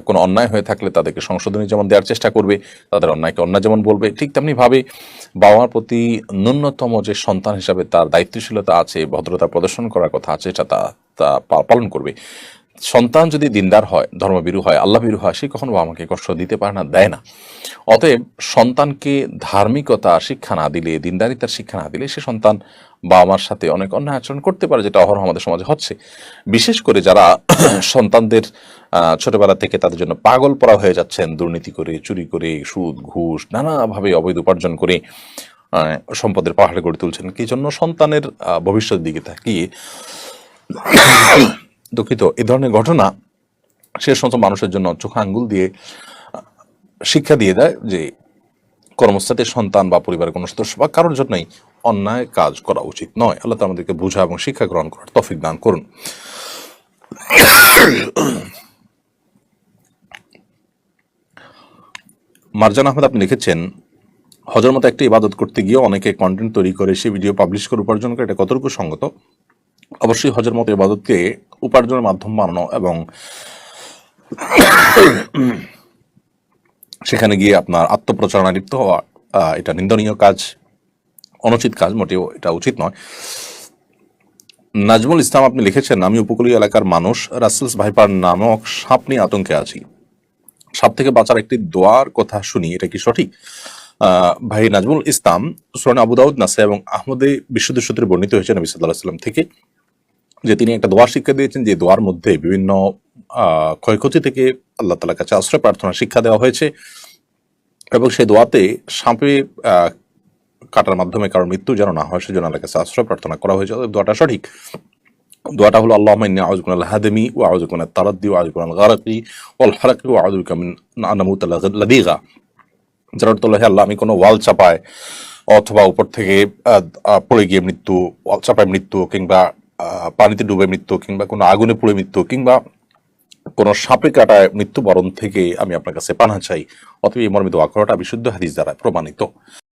কোনো অন্যায় হয়ে থাকলে তাদেরকে সংশোধনী যেমন দেওয়ার চেষ্টা করবে, তাদের অন্যায়কে অন্যায় যেমন বলবে, ঠিক তেমনিভাবে বাবা মার প্রতি ন্যূনতম যে সন্তান হিসাবে তার দায়িত্বশীলতা আছে, ভদ্রতা প্রদর্শন করার কথা আছে, এটা তা পালন করবে। সন্তান যদি দিনদার হয়, ধর্মভীরু হয়, আল্লাহ ভীরু হয়, সে কখনো বাবা মাকে কষ্ট দিতে পারে না, দেয় না। অতএব সন্তানকে ধার্মিকতা শিক্ষা না দিলে, দিনদারিতার শিক্ষা না দিলে, সে সন্তান বাবা মার সাথে অনেক অন্যায় আচরণ করতে পারে, যেটা অহরহ আমাদের সমাজে হচ্ছে। বিশেষ করে যারা সন্তানদের ছোটবেলা থেকে তাদের জন্য পাগল পড়া হয়ে যাচ্ছেন, দুর্নীতি করে, চুরি করে, সুদ ঘুষ নানাভাবে অবৈধ উপার্জন করে সম্পদের পাহাড়ে গড়ে তুলছেন, কি জন্য? সন্তানের ভবিষ্যৎ দিকে তাকিয়ে। দুঃখিত, এই ধরনের ঘটনা সে সমস্ত মানুষের জন্য চোখে আঙ্গুল দিয়ে শিক্ষা দিয়ে দেয় যে কর্মস্থলে সন্তান বা পরিবারের কোনো সদস্য বা কারোর জন্যই অন্যায় কাজ করা উচিত নয়। আল্লাহ তাআলা আমাদেরকে বোঝা এবং শিক্ষা গ্রহণ করার তৌফিক দান করুন। মারজান আহমেদ, আপনি লিখেছেন, হজের মতো একটা ইবাদত করতে গিয়ে অনেকে কন্টেন্ট তৈরি করে সে ভিডিও পাবলিশ করে উপার্জন করে, এটা কতটুকু সঙ্গত? অবশ্যই হজের মতো ইবাদতকে উপার্জনের মাধ্যম বানানো এবং সেখানে গিয়ে আপনার আত্মপ্রচারণা লিপ্ত হওয়া, এটা নিন্দনীয় কাজ, অনুচিত কাজ, মোটেও এটা উচিত নয়। নাজমুল ইসলাম, আপনি লিখেছেন, আমি উপকূলীয় এলাকার মানুষ, রাসেলস ভাইপার নামক সাপ নিয়ে আতঙ্কে আছি। সাপ থেকে বাঁচার একটি দোয়ার কথা শুনি, এটা কি সঠিক? ভাই নাজমুল ইসলাম, সুনান আবু দাউদ, নাসাই এবং আহমদে বিশুদ্ধ সূত্রে বর্ণিত হয়েছে নবী সাল্লাল্লাহু আলাইহি ওয়াসাল্লাম থেকে যে তিনি একটা দোয়ার শিক্ষা দিয়েছেন, যে দোয়ার মধ্যে বিভিন্ন ক্ষয়ক্ষতি থেকে আল্লাহ তাআলার কাছে আশ্রয় প্রার্থনা শিক্ষা দেওয়া হয়েছে এবং সেই দোয়াতে সাপে কাটার মাধ্যমে কারোর মৃত্যু যেন না হয় সেজন্য আল্লাহর কাছে আশ্রয় প্রার্থনা করা হয়েছে। দোয়াটা সঠিক। দোয়াটা হলো, আল্লাহুম্মা ইন্নী আউযু বিকা মিনাল হাদমি ওয়া আউযু বিকা মিনাত তারাদ্দি ওয়া আউযু বিকা মিনাল গারাকি ওয়াল হারাকি ওয়া আউযু বিকা মিন আন আমুতা লাদীগা। যার অর্থ হলো, হে আল্লাহ, আমি কোনো ওয়াল চাপায় অথবা উপর থেকে পড়ে গিয়ে মৃত্যু, ওয়াল চাপায় মৃত্যু, কিংবা পানিতে ডুবে মৃত্যু, কিংবা কোনো আগুনে পুড়ে মৃত্যু, কিংবা কোনো সাপে কাটায় মৃত্যুবরণ থেকে আমি আপনার কাছে পানাহ চাই। অতএব এই মর্মে দোয়া করাটা বিশুদ্ধ হাদিস দ্বারা প্রমাণিত।